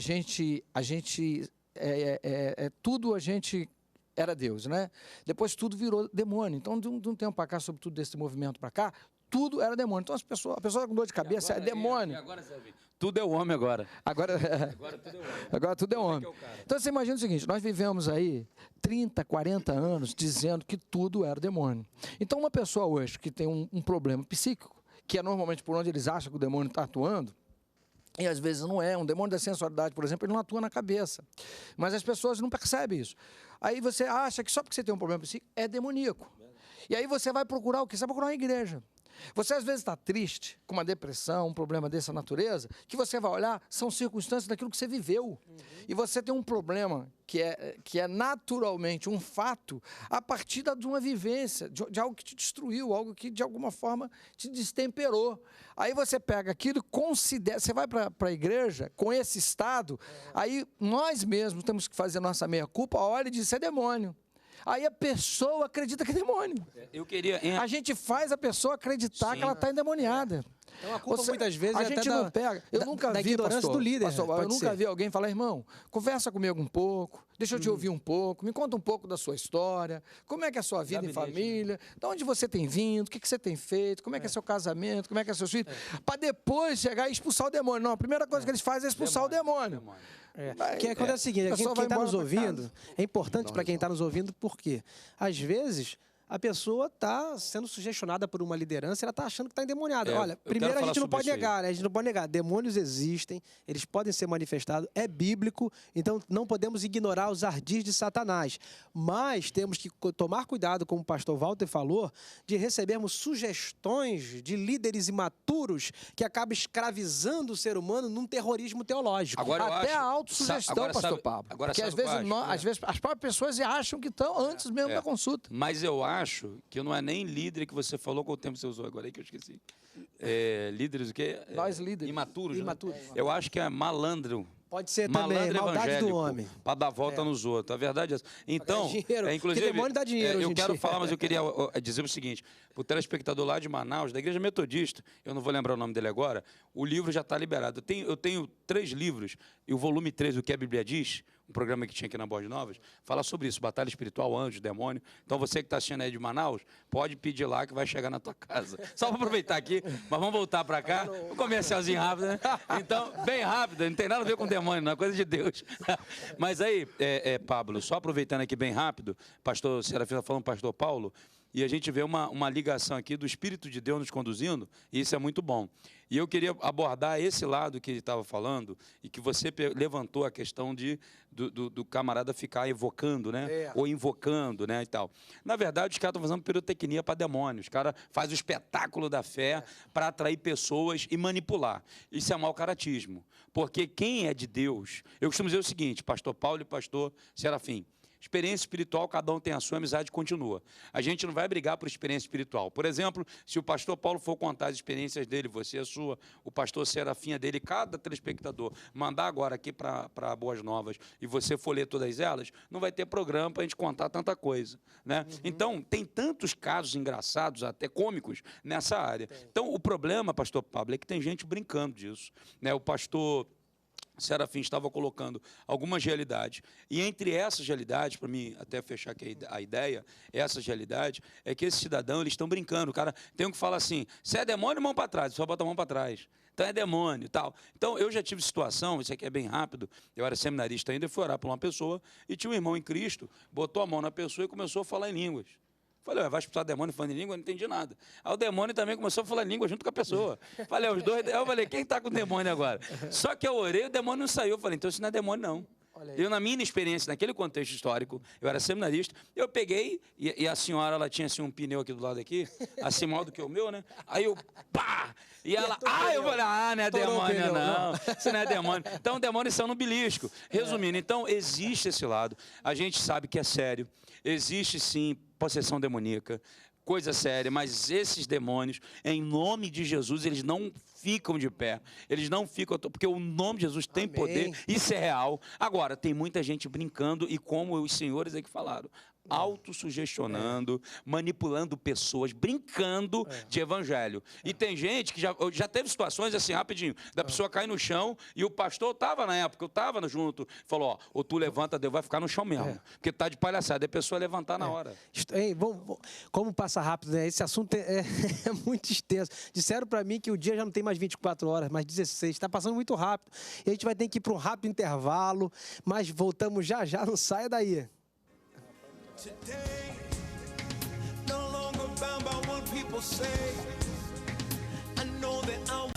tudo a gente era Deus, né? Depois tudo virou demônio. Então, de um tempo para cá, sobretudo desse movimento para cá, tudo era demônio. Então, a pessoa com dor de cabeça é demônio. Agora, tudo é o homem agora. Agora tudo é homem. Agora tudo é homem. Então, você imagina o seguinte, nós vivemos aí 30, 40 anos dizendo que tudo era demônio. Então, uma pessoa hoje que tem um problema psíquico, que é normalmente por onde eles acham que o demônio está atuando, e às vezes não é. Um demônio da sensualidade, por exemplo, ele não atua na cabeça. Mas as pessoas não percebem isso. Aí você acha que só porque você tem um problema psíquico é demoníaco. E aí você vai procurar o quê? Você vai procurar uma igreja. Você às vezes está triste, com uma depressão, um problema dessa natureza, que você vai olhar, são circunstâncias daquilo que você viveu. E você tem um problema que é naturalmente um fato a partir de uma vivência, de algo que te destruiu, algo que de alguma forma te destemperou. Aí você pega aquilo e considera, você vai para a igreja com esse estado, aí nós mesmos temos que fazer nossa meia-culpa, olha e diz, isso é demônio. Aí a pessoa acredita que é demônio. A gente faz a pessoa acreditar que ela está endemoniada. Então a culpa muitas vezes a gente não pega. Eu nunca vi, pastor, do líder. Pastor, eu nunca vi alguém falar, irmão, conversa comigo um pouco, deixa eu te ouvir um pouco, me conta um pouco da sua história, como é que é a sua vida em família, de onde você tem vindo, o que você tem feito, como é que é seu casamento, como é que é seus filhos, para depois chegar e expulsar o demônio. Não, a primeira coisa que eles fazem é expulsar o demônio. Que acontece o seguinte, quem está nos ouvindo, é importante para quem está nos ouvindo, porque às vezes a pessoa está sendo sugestionada por uma liderança, ela está achando que está endemoniada. Olha, primeiro a gente não pode negar, né? A gente não pode negar. Demônios existem, eles podem ser manifestados, é bíblico, então não podemos ignorar os ardis de Satanás. Mas temos que tomar cuidado, como o pastor Walter falou, de recebermos sugestões de líderes imaturos que acabam escravizando o ser humano num terrorismo teológico. Até a autossugestão, pastor Pablo. Porque às vezes as próprias pessoas acham que estão antes mesmo da consulta. Mas eu acho que não é nem líder que você falou, qual tempo você usou agora aí que eu esqueci. Líderes o quê? Nós líderes. Imaturos. Imaturos. Né? Eu acho que é malandro. Pode ser também, maldade do homem. Para dar volta nos outros. A verdade é essa. Então, inclusive, que demônio dá dinheiro eu quero falar, mas eu queria dizer o seguinte, para o telespectador lá de Manaus, da Igreja Metodista, eu não vou lembrar o nome dele agora, o livro já está liberado. Eu tenho 3 livros, e o volume 3, o que a Bíblia diz, um programa que tinha aqui na Boas Novas, fala sobre isso, batalha espiritual, anjo, demônio. Então, você que está assistindo aí de Manaus, pode pedir lá que vai chegar na tua casa. Só para aproveitar aqui, mas vamos voltar para cá. Um comercialzinho rápido, né? Então, bem rápido, não tem nada a ver com demônio, não é coisa de Deus. Mas aí, Pablo, só aproveitando aqui bem rápido, pastor Serafim falando, pastor Paulo, e a gente vê uma ligação aqui do Espírito de Deus nos conduzindo, e isso é muito bom. E eu queria abordar esse lado que ele estava falando, e que você levantou a questão do camarada ficar evocando, né? Ou invocando, né? E tal. Na verdade, os caras estão fazendo pirotecnia para demônios. Os caras fazem o espetáculo da fé para atrair pessoas e manipular. Isso é mau caratismo. Porque quem é de Deus... Eu costumo dizer o seguinte, pastor Paulo e pastor Serafim, experiência espiritual, cada um tem a sua, amizade continua. A gente não vai brigar por experiência espiritual. Por exemplo, se o pastor Paulo for contar as experiências dele, você a sua, o pastor Serafim a dele, cada telespectador mandar agora aqui para Boas Novas e você for ler todas elas, não vai ter programa para a gente contar tanta coisa. Né? Então, tem tantos casos engraçados, até cômicos, nessa área. Então, o problema, pastor Pablo, é que tem gente brincando disso. Né? O pastor Serafim estava colocando algumas realidades. E entre essas realidades, para mim até fechar aqui a ideia, essas realidades, é que esses cidadãos, eles estão brincando. O cara tem um que fala assim, se é demônio, mão para trás, só bota a mão para trás. Então é demônio e tal. Então eu já tive situação, isso aqui é bem rápido, eu era seminarista ainda, e fui orar para uma pessoa, e tinha um irmão em Cristo, botou a mão na pessoa e começou a falar em línguas. Falei, vai expulsar demônio falando em língua? Eu não entendi nada. Aí o demônio também começou a falar em língua junto com a pessoa. Falei, os dois. Eu falei, quem está com o demônio agora? Só que eu orei, o demônio não saiu. Eu falei, então isso não é demônio, não. Eu, na minha inexperiência, naquele contexto histórico, eu era seminarista, eu peguei, e a senhora, ela tinha assim um pneu aqui do lado aqui, assim maior do que o meu, né? Aí eu, pá! E ela, eu falei, não é demônio, não. Isso não é demônio. Então, demônios são no belisco. Resumindo, então, existe esse lado. A gente sabe que é sério. Existe, sim, possessão demoníaca. coisa séria, mas esses demônios, em nome de Jesus, eles não ficam de pé. Eles não ficam, porque o nome de Jesus tem Amém. poder, isso é real. Agora, tem muita gente brincando e como os senhores aí que falaram, autossugestionando, manipulando pessoas, brincando de evangelho. E tem gente que já teve situações assim, rapidinho, da pessoa cair no chão e o pastor estava na época, eu estava junto, falou, ó, ou tu levanta, Deus vai ficar no chão mesmo, porque tá de palhaçada, a pessoa levantar na hora. Como passa rápido, né? Esse assunto é muito extenso. Disseram para mim que o dia já não tem mais 24 horas, mas 16. Está passando muito rápido. E a gente vai ter que ir para um rápido intervalo, mas voltamos já já, não saia daí. Today, no longer bound by what people say. I know that I'm...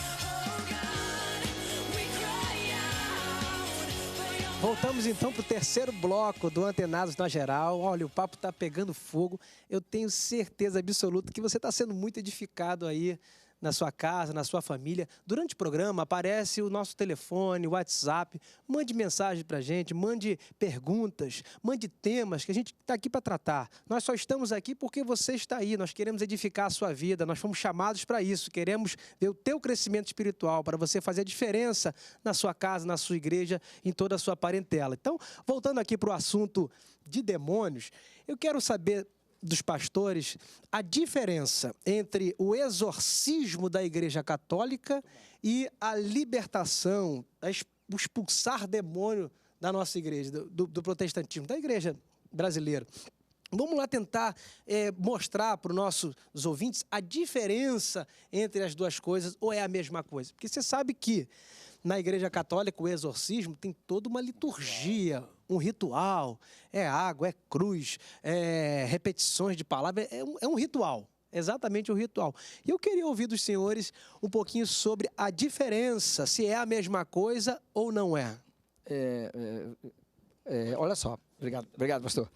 Voltamos então para o terceiro bloco do Antenados na Geral. Olha, o papo está pegando fogo. Eu tenho certeza absoluta que você está sendo muito edificado aí na sua casa, na sua família. Durante o programa aparece o nosso telefone, o WhatsApp. Mande mensagem para a gente, mande perguntas, mande temas que a gente está aqui para tratar. Nós só estamos aqui porque você está aí. Nós queremos edificar a sua vida, nós fomos chamados para isso. Queremos ver o teu crescimento espiritual, para você fazer a diferença na sua casa, na sua igreja, em toda a sua parentela. Então, voltando aqui para o assunto de demônios, eu quero saber dos pastores a diferença entre o exorcismo da Igreja Católica e a libertação, o expulsar demônio da nossa igreja, do protestantismo, da igreja brasileira. Vamos lá tentar mostrar para os nossos ouvintes a diferença entre as duas coisas, ou é a mesma coisa? Porque você sabe que na Igreja Católica o exorcismo tem toda uma liturgia, um ritual, é água, é cruz, é repetições de palavras, é um ritual, exatamente um ritual. E eu queria ouvir dos senhores um pouquinho sobre a diferença, se é a mesma coisa ou não é. Olha só, obrigado, pastor.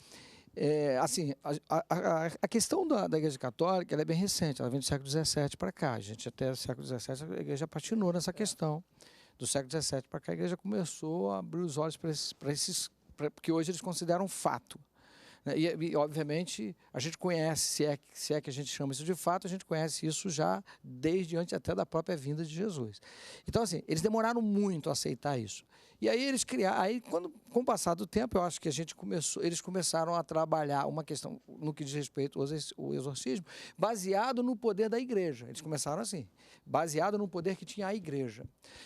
A questão da Igreja Católica ela é bem recente, ela vem do século XVII para cá. A gente até o século XVII a Igreja patinou nessa questão. Do século XVII para cá a Igreja começou a abrir os olhos para esses, porque hoje eles consideram fato. E, obviamente, a gente conhece, se é que a gente chama isso de fato, a gente conhece isso já desde antes até da própria vinda de Jesus. Então, assim, eles demoraram muito a aceitar isso. E aí eles criaram, com o passar do tempo, eu acho que eles começaram a trabalhar uma questão no que diz respeito ao exorcismo, baseado no poder da igreja. Eles começaram assim, baseado no poder que tinha a igreja.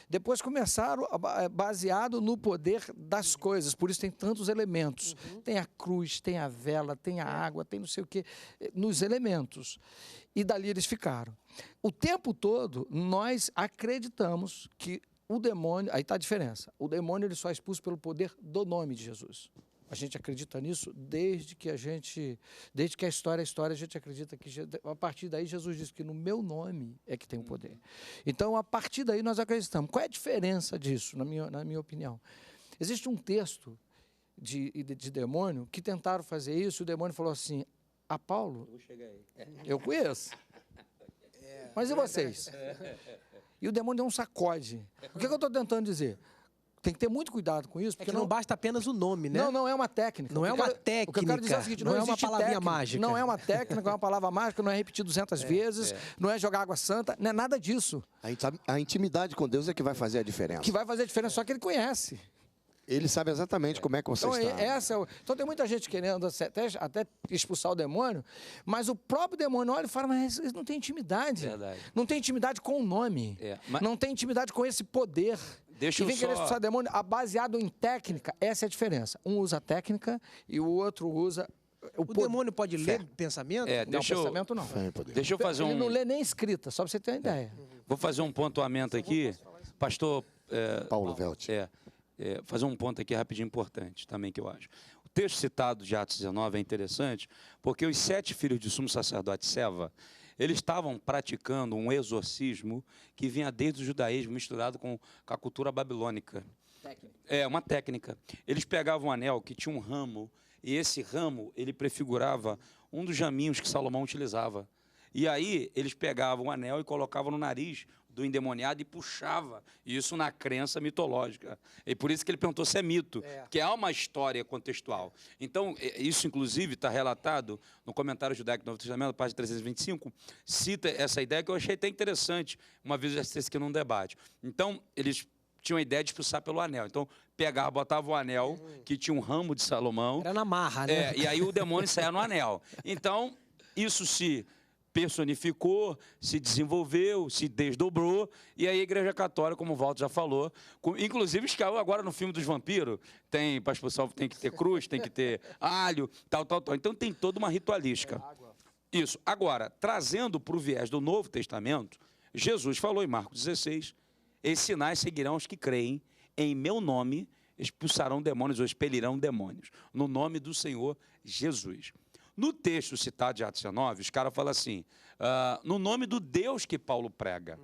Depois começaram baseado no poder das coisas, por isso tem tantos elementos. Tem a cruz, tem a vela, tem a água, tem não sei o quê, nos elementos. E dali eles ficaram. O tempo todo, nós acreditamos que o demônio, aí está a diferença, o demônio ele só é expulso pelo poder do nome de Jesus. A gente acredita nisso desde que a história, a gente acredita que a partir daí Jesus disse que no meu nome é que tem o poder. Então, a partir daí nós acreditamos. Qual é a diferença disso, na minha opinião? Existe um texto de demônio que tentaram fazer isso, e o demônio falou assim, Paulo, eu conheço, mas e vocês? E o demônio deu um sacode. O que eu estou tentando dizer? Tem que ter muito cuidado com isso. Porque não basta apenas o nome, né? Não é uma técnica. Não é uma técnica. O que eu quero dizer é o seguinte, não é uma palavrinha mágica. Não é uma técnica, não é uma palavra mágica, não é repetir 200 vezes, não é jogar água santa, não é nada disso. A intimidade com Deus é que vai fazer a diferença. Que vai fazer a diferença, só que ele conhece. Ele sabe exatamente como é que você está. Então tem muita gente querendo até expulsar o demônio, mas o próprio demônio olha e fala, mas eles não têm intimidade. Verdade. Não tem intimidade com o nome. Não tem intimidade com esse poder. Deixa e vem querer expulsar o demônio baseado em técnica. Essa é a diferença. Um usa técnica e o outro usa o demônio pode ler pensamento? Pensamento não. Deixa eu fazer Ele não lê nem escrita, só para você ter uma ideia. Vou fazer um pontuamento aqui. Pastor Paulo Velt. Fazer um ponto aqui rapidinho importante também que eu acho. O texto citado de Atos 19 é interessante porque os 7 filhos de sumo sacerdote Seva, eles estavam praticando um exorcismo que vinha desde o judaísmo misturado com a cultura babilônica. Uma técnica. Eles pegavam um anel que tinha um ramo e esse ramo ele prefigurava um dos jaminhos que Salomão utilizava. E aí eles pegavam o anel e colocavam no nariz do endemoniado e puxava. Isso na crença mitológica. E por isso que ele perguntou se é mito, que há uma história contextual. Então, isso inclusive está relatado no comentário judaico do Novo Testamento, página 325, cita essa ideia que eu achei até interessante, uma vez eu já citei isso aqui num debate. Então, eles tinham a ideia de expulsar pelo anel. Então, pegava, botava o anel, que tinha um ramo de Salomão. Era na marra, né? E aí o demônio saía no anel. Então, isso se personificou, se desenvolveu, se desdobrou, e aí a Igreja Católica, como o Walter já falou, inclusive agora no filme dos vampiros, para expulsar tem que ter cruz, tem que ter alho, tal. Então tem toda uma ritualística. Isso. Agora, trazendo para o viés do Novo Testamento, Jesus falou em Marcos 16, esses sinais seguirão os que creem, em meu nome expulsarão demônios ou expelirão demônios, no nome do Senhor Jesus. No texto citado de Atos 19, os caras falam assim, no nome do Deus que Paulo prega.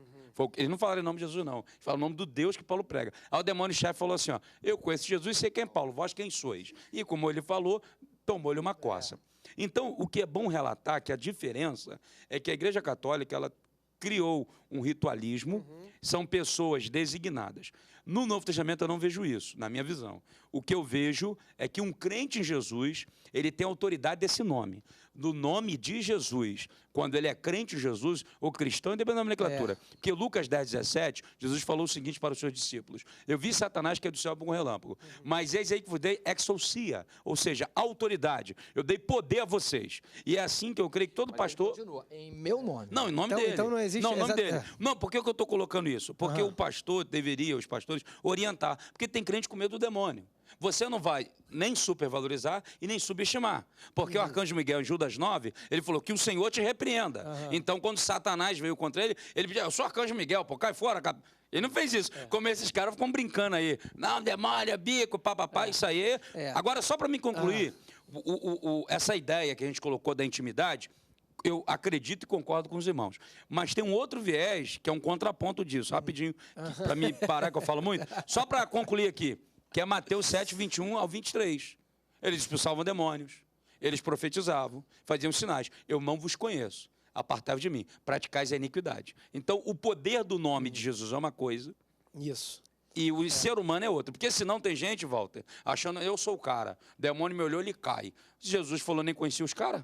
Eles não falaram em nome de Jesus, não. Eles falam o nome do Deus que Paulo prega. Aí o demônio-chefe falou assim, eu conheço Jesus e sei quem é Paulo, vós quem sois. E como ele falou, tomou-lhe uma coça. Então, o que é bom relatar, que a diferença é que a Igreja Católica, ela criou um ritualismo, são pessoas designadas. No Novo Testamento eu não vejo isso, na minha visão. O que eu vejo é que um crente em Jesus, ele tem autoridade desse nome. No nome de Jesus, quando ele é crente em Jesus, o cristão, independente da nomenclatura. Porque Lucas 10, 17, Jesus falou o seguinte para os seus discípulos, eu vi Satanás que é do céu por um relâmpago, mas eis aí que vos dei exousia, ou seja, autoridade. Eu dei poder a vocês. E é assim que eu creio que todo pastor... Continua, em meu nome. Não, em nome dele. Então não existe... Não, em nome dele. Não, por que eu estou colocando isso? Porque o pastor deveria, os pastores, orientar. Porque tem crente com medo do demônio. Você não vai nem supervalorizar e nem subestimar. Porque o arcanjo Miguel, em Judas 9, ele falou que o Senhor te repreenda. Então, quando Satanás veio contra ele, ele pediu, eu sou arcanjo Miguel, pô, cai fora. Ele não fez isso. Como esses caras ficam brincando aí. Não, demônio, bico, papapá, isso aí. Agora, só para me concluir, essa ideia que a gente colocou da intimidade, eu acredito e concordo com os irmãos. Mas tem um outro viés, que é um contraponto disso. Rapidinho, para me parar, que eu falo muito. Só para concluir aqui, que é Mateus 7, 21 ao 23. Eles expulsavam demônios, eles profetizavam, faziam sinais. Eu não vos conheço, apartai-vos de mim, praticais a iniquidade. Então, o poder do nome de Jesus é uma coisa. Isso. E o ser humano é outra. Porque senão tem gente, Walter, achando, eu sou o cara. O demônio me olhou, ele cai. Jesus falou, nem conhecia os caras.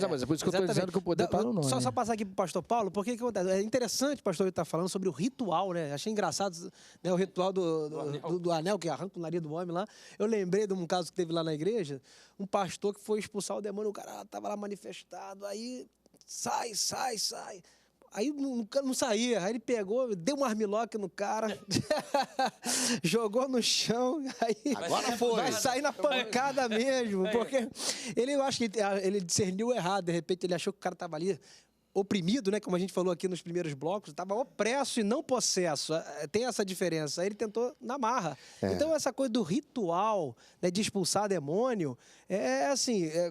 Mas é por isso que eu estou dizendo que o poder está no nome. Só passar aqui para o pastor Paulo, porque que acontece? É interessante, pastor, ele está falando sobre o ritual, né? Achei engraçado, né, o ritual do anel, que arranca o nariz do homem lá. Eu lembrei de um caso que teve lá na igreja, um pastor que foi expulsar o demônio, o cara estava lá manifestado, aí sai. Aí não saía, aí ele pegou, deu um armlock no cara, jogou no chão, aí Agora foi. Vai sair na pancada mesmo, porque eu acho que ele discerniu errado, de repente ele achou que o cara estava ali oprimido, né, como a gente falou aqui nos primeiros blocos, estava opresso e não possesso. Tem essa diferença. Aí ele tentou na marra. Então, essa coisa do ritual, né, de expulsar demônio, é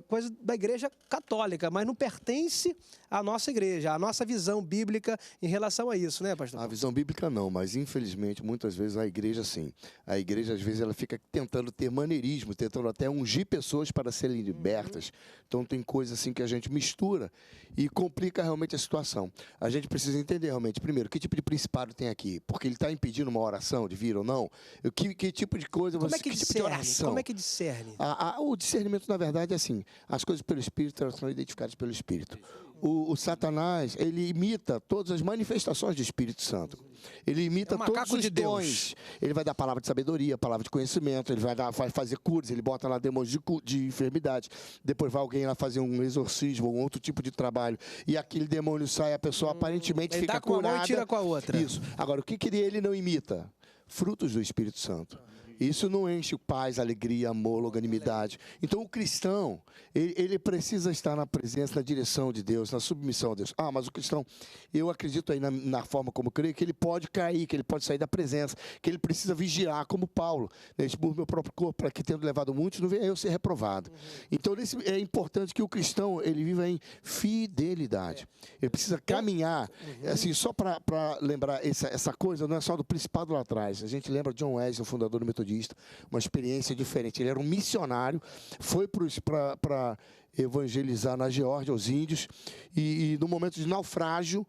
coisa da igreja católica, mas não pertence à nossa igreja, à nossa visão bíblica em relação a isso, né, pastor? A visão bíblica não, mas infelizmente, muitas vezes a igreja sim. A igreja, às vezes, ela fica tentando ter maneirismo, tentando até ungir pessoas para serem libertas. Então, tem coisa assim que a gente mistura e complica realmente a situação. A gente precisa entender realmente, primeiro, que tipo de principado tem aqui? Porque ele está impedindo uma oração de vir ou não? Que tipo de coisa Como você... é que que tipo de discerne? oração? Como é que discerne? O discernimento, na verdade, é assim. As coisas pelo Espírito, elas são identificadas pelo Espírito. O Satanás, ele imita todas as manifestações do Espírito Santo. Ele imita todos os dons. Ele vai dar palavra de sabedoria, palavra de conhecimento, ele vai fazer curas, ele bota lá demônios de enfermidade. Depois vai alguém lá fazer um exorcismo, um outro tipo de trabalho. E aquele demônio sai, a pessoa aparentemente Ele fica dá com curada. uma mão e tira com a outra. Isso. Agora, o que ele não imita? Frutos do Espírito Santo. Isso não enche paz, alegria, amor, longanimidade. Então, o cristão, ele precisa estar na presença, na direção de Deus, na submissão a Deus. Mas o cristão, eu acredito aí na forma como eu creio, que ele pode cair, que ele pode sair da presença, que ele precisa vigiar, como Paulo. Né? Por meu próprio corpo, para que tendo levado muitos, não venha eu ser reprovado. Então, é importante que o cristão, ele viva em fidelidade. Ele precisa caminhar. Assim, só para lembrar essa coisa, não é só do principado lá atrás. A gente lembra de John Wesley, o fundador do metodista, uma experiência diferente. Ele era um missionário, foi para evangelizar na Geórgia, os índios, e no momento de naufrágio,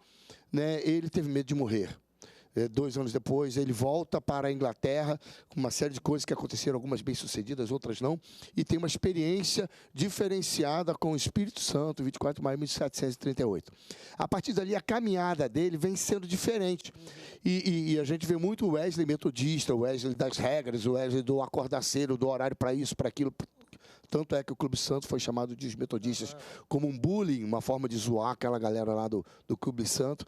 né, ele teve medo de morrer. 2 anos depois, ele volta para a Inglaterra com uma série de coisas que aconteceram, algumas bem-sucedidas, outras não, e tem uma experiência diferenciada com o Espírito Santo, 24 de maio de 1738. A partir dali, a caminhada dele vem sendo diferente. E a gente vê muito o Wesley metodista, o Wesley das regras, o Wesley do acordar cedo, do horário para isso, para aquilo. Tanto é que o Clube Santo foi chamado de os metodistas como um bullying, uma forma de zoar aquela galera lá do Clube Santo.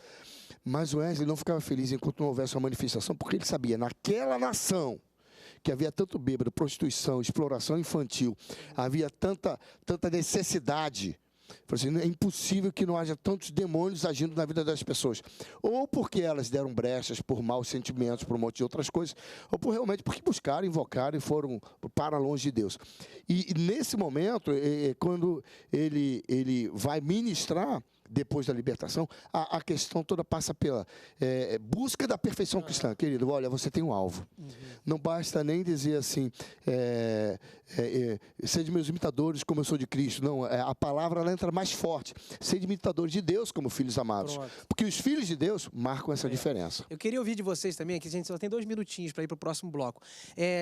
Mas o Wesley não ficava feliz enquanto não houvesse uma manifestação, porque ele sabia, naquela nação, que havia tanto bêbado, prostituição, exploração infantil, havia tanta necessidade. Falei assim, é impossível que não haja tantos demônios agindo na vida das pessoas. Ou porque elas deram brechas por maus sentimentos, por um monte de outras coisas, ou realmente porque buscaram, invocaram e foram para longe de Deus. E nesse momento, quando ele vai ministrar, depois da libertação, a questão toda passa pela busca da perfeição cristã. Querido, olha, você tem um alvo. Não basta nem dizer assim, sede meus imitadores como eu sou de Cristo. Não, a palavra ela entra mais forte. Sede imitadores de Deus como filhos amados. Pronto. Porque os filhos de Deus marcam essa diferença. Eu queria ouvir de vocês também, que a gente só tem 2 minutinhos para ir para o próximo bloco,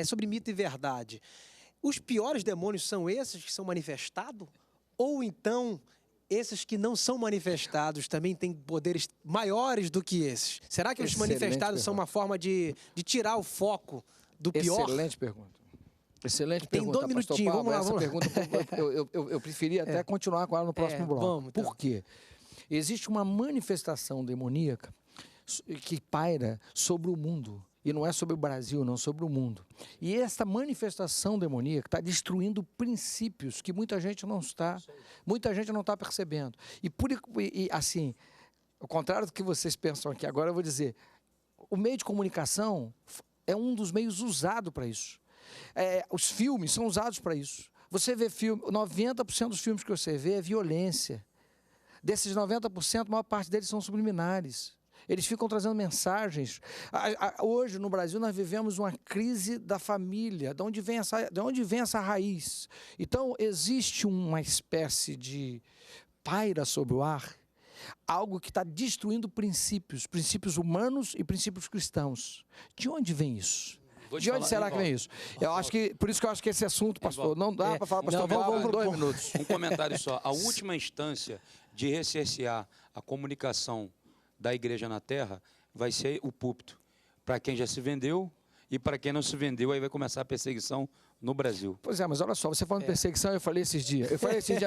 sobre mito e verdade. Os piores demônios são esses que são manifestados? Ou então esses que não são manifestados também têm poderes maiores do que esses? Será que os manifestados são uma forma de tirar o foco do pior? Excelente pergunta. Excelente Tem pergunta, 2 minutinhos, vamos lá. Essa pergunta eu preferia até continuar com ela no próximo bloco. Vamos, então. Por quê? Existe uma manifestação demoníaca que paira sobre o mundo. E não é sobre o Brasil, não, sobre o mundo. E esta manifestação demoníaca está destruindo princípios que muita gente não está percebendo. E assim, ao contrário do que vocês pensam aqui, agora eu vou dizer, o meio de comunicação é um dos meios usados para isso. Os filmes são usados para isso. Você vê filme, 90% dos filmes que você vê é violência. Desses 90%, a maior parte deles são subliminares. Eles ficam trazendo mensagens. Hoje, no Brasil, nós vivemos uma crise da família. De onde vem essa raiz? Então, existe uma espécie de paira sobre o ar, algo que está destruindo princípios humanos e princípios cristãos. De onde vem isso? De onde será que vem isso? Por isso que eu acho que esse assunto, pastor, não dá para falar, pastor, vamos 2 minutos. Um comentário só. A última instância de recercear a comunicação da igreja na terra vai ser o púlpito. Para quem já se vendeu e para quem não se vendeu, aí vai começar a perseguição no Brasil. Pois é, mas olha só, você falando de perseguição, eu falei esses dias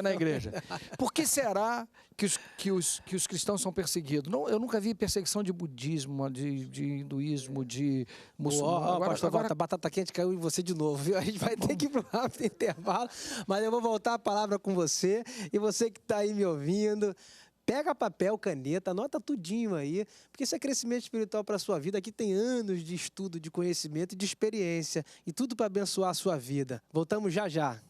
na igreja. Por que será que os cristãos são perseguidos? Não, eu nunca vi perseguição de budismo, de hinduísmo, de muçulmano. Pastor, a batata quente caiu em você de novo, viu? A gente vai ter que ir para o rápido intervalo, mas eu vou voltar a palavra com você. E você que está aí me ouvindo, pega papel, caneta, anota tudinho aí, porque isso é crescimento espiritual para a sua vida. Aqui tem anos de estudo, de conhecimento e de experiência, e tudo para abençoar a sua vida. Voltamos já já.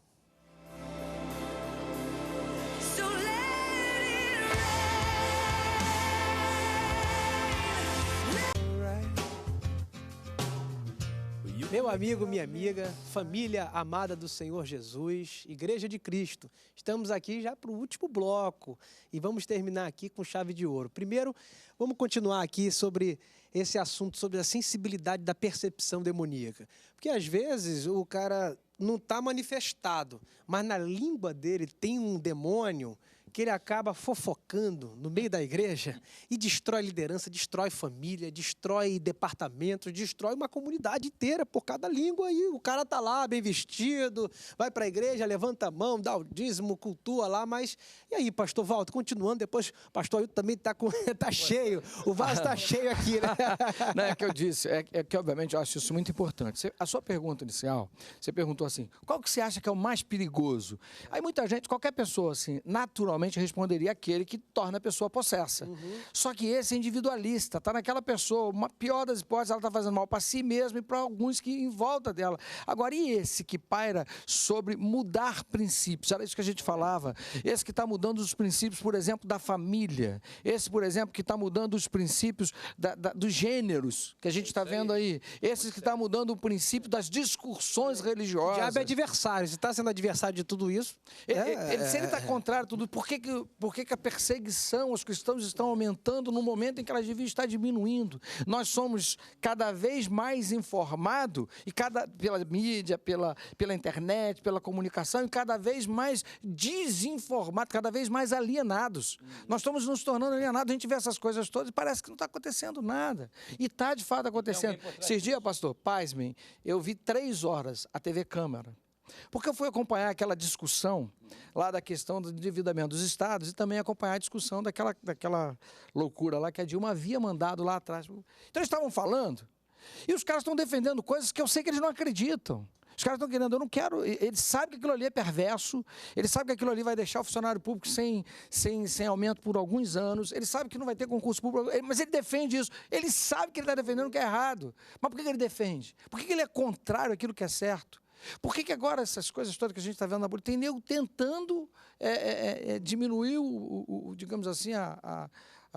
Meu amigo, minha amiga, família amada do Senhor Jesus, Igreja de Cristo, estamos aqui já para o último bloco e vamos terminar aqui com chave de ouro. Primeiro, vamos continuar aqui sobre esse assunto, sobre a sensibilidade da percepção demoníaca. Porque às vezes o cara não está manifestado, mas na língua dele tem um demônio que ele acaba fofocando no meio da igreja e destrói liderança, destrói família, destrói departamentos, destrói uma comunidade inteira por cada língua. E o cara tá lá, bem vestido, vai para a igreja, levanta a mão, dá o dízimo, cultua lá, mas... E aí, pastor Walter, continuando, depois o pastor Ailton também tá cheio, o vaso tá cheio aqui, né? Não, é que eu disse, é que obviamente eu acho isso muito importante. A sua pergunta inicial, você perguntou assim, qual que você acha que é o mais perigoso? Aí muita gente, qualquer pessoa assim, naturalmente responderia aquele que torna a pessoa possessa. Só que esse é individualista, está naquela pessoa, uma pior das hipóteses, ela está fazendo mal para si mesma e para alguns que em volta dela. Agora, e esse que paira sobre mudar princípios? Era isso que a gente falava. Esse que está mudando os princípios, por exemplo, da família. Esse, por exemplo, que está mudando os princípios dos gêneros que a gente está vendo aí. Esse que está mudando o princípio das discussões religiosas. O diabo é adversário. Você está sendo adversário de tudo isso? Se ele está contrário a tudo, por que por que a perseguição aos cristãos estão aumentando no momento em que elas deviam estar diminuindo? Nós somos cada vez mais informados, e pela mídia, pela internet, pela comunicação, e cada vez mais desinformados, cada vez mais alienados. Nós estamos nos tornando alienados, a gente vê essas coisas todas e parece que não está acontecendo nada. E está de fato acontecendo. Esses dias, pastor, pasmem, eu vi 3 horas a TV Câmara. Porque eu fui acompanhar aquela discussão lá da questão do endividamento dos estados e também acompanhar a discussão daquela loucura lá que a Dilma havia mandado lá atrás. Então eles estavam falando e os caras estão defendendo coisas que eu sei que eles não acreditam. Os caras estão querendo, eu não quero, eles sabem que aquilo ali é perverso, eles sabem que aquilo ali vai deixar o funcionário público sem aumento por alguns anos, eles sabem que não vai ter concurso público, mas ele defende isso, ele sabe que ele está defendendo o que é errado. Mas por que ele defende? Por que ele é contrário àquilo que é certo? Por que agora essas coisas todas que a gente está vendo na política, tem nego tentando diminuir, digamos assim,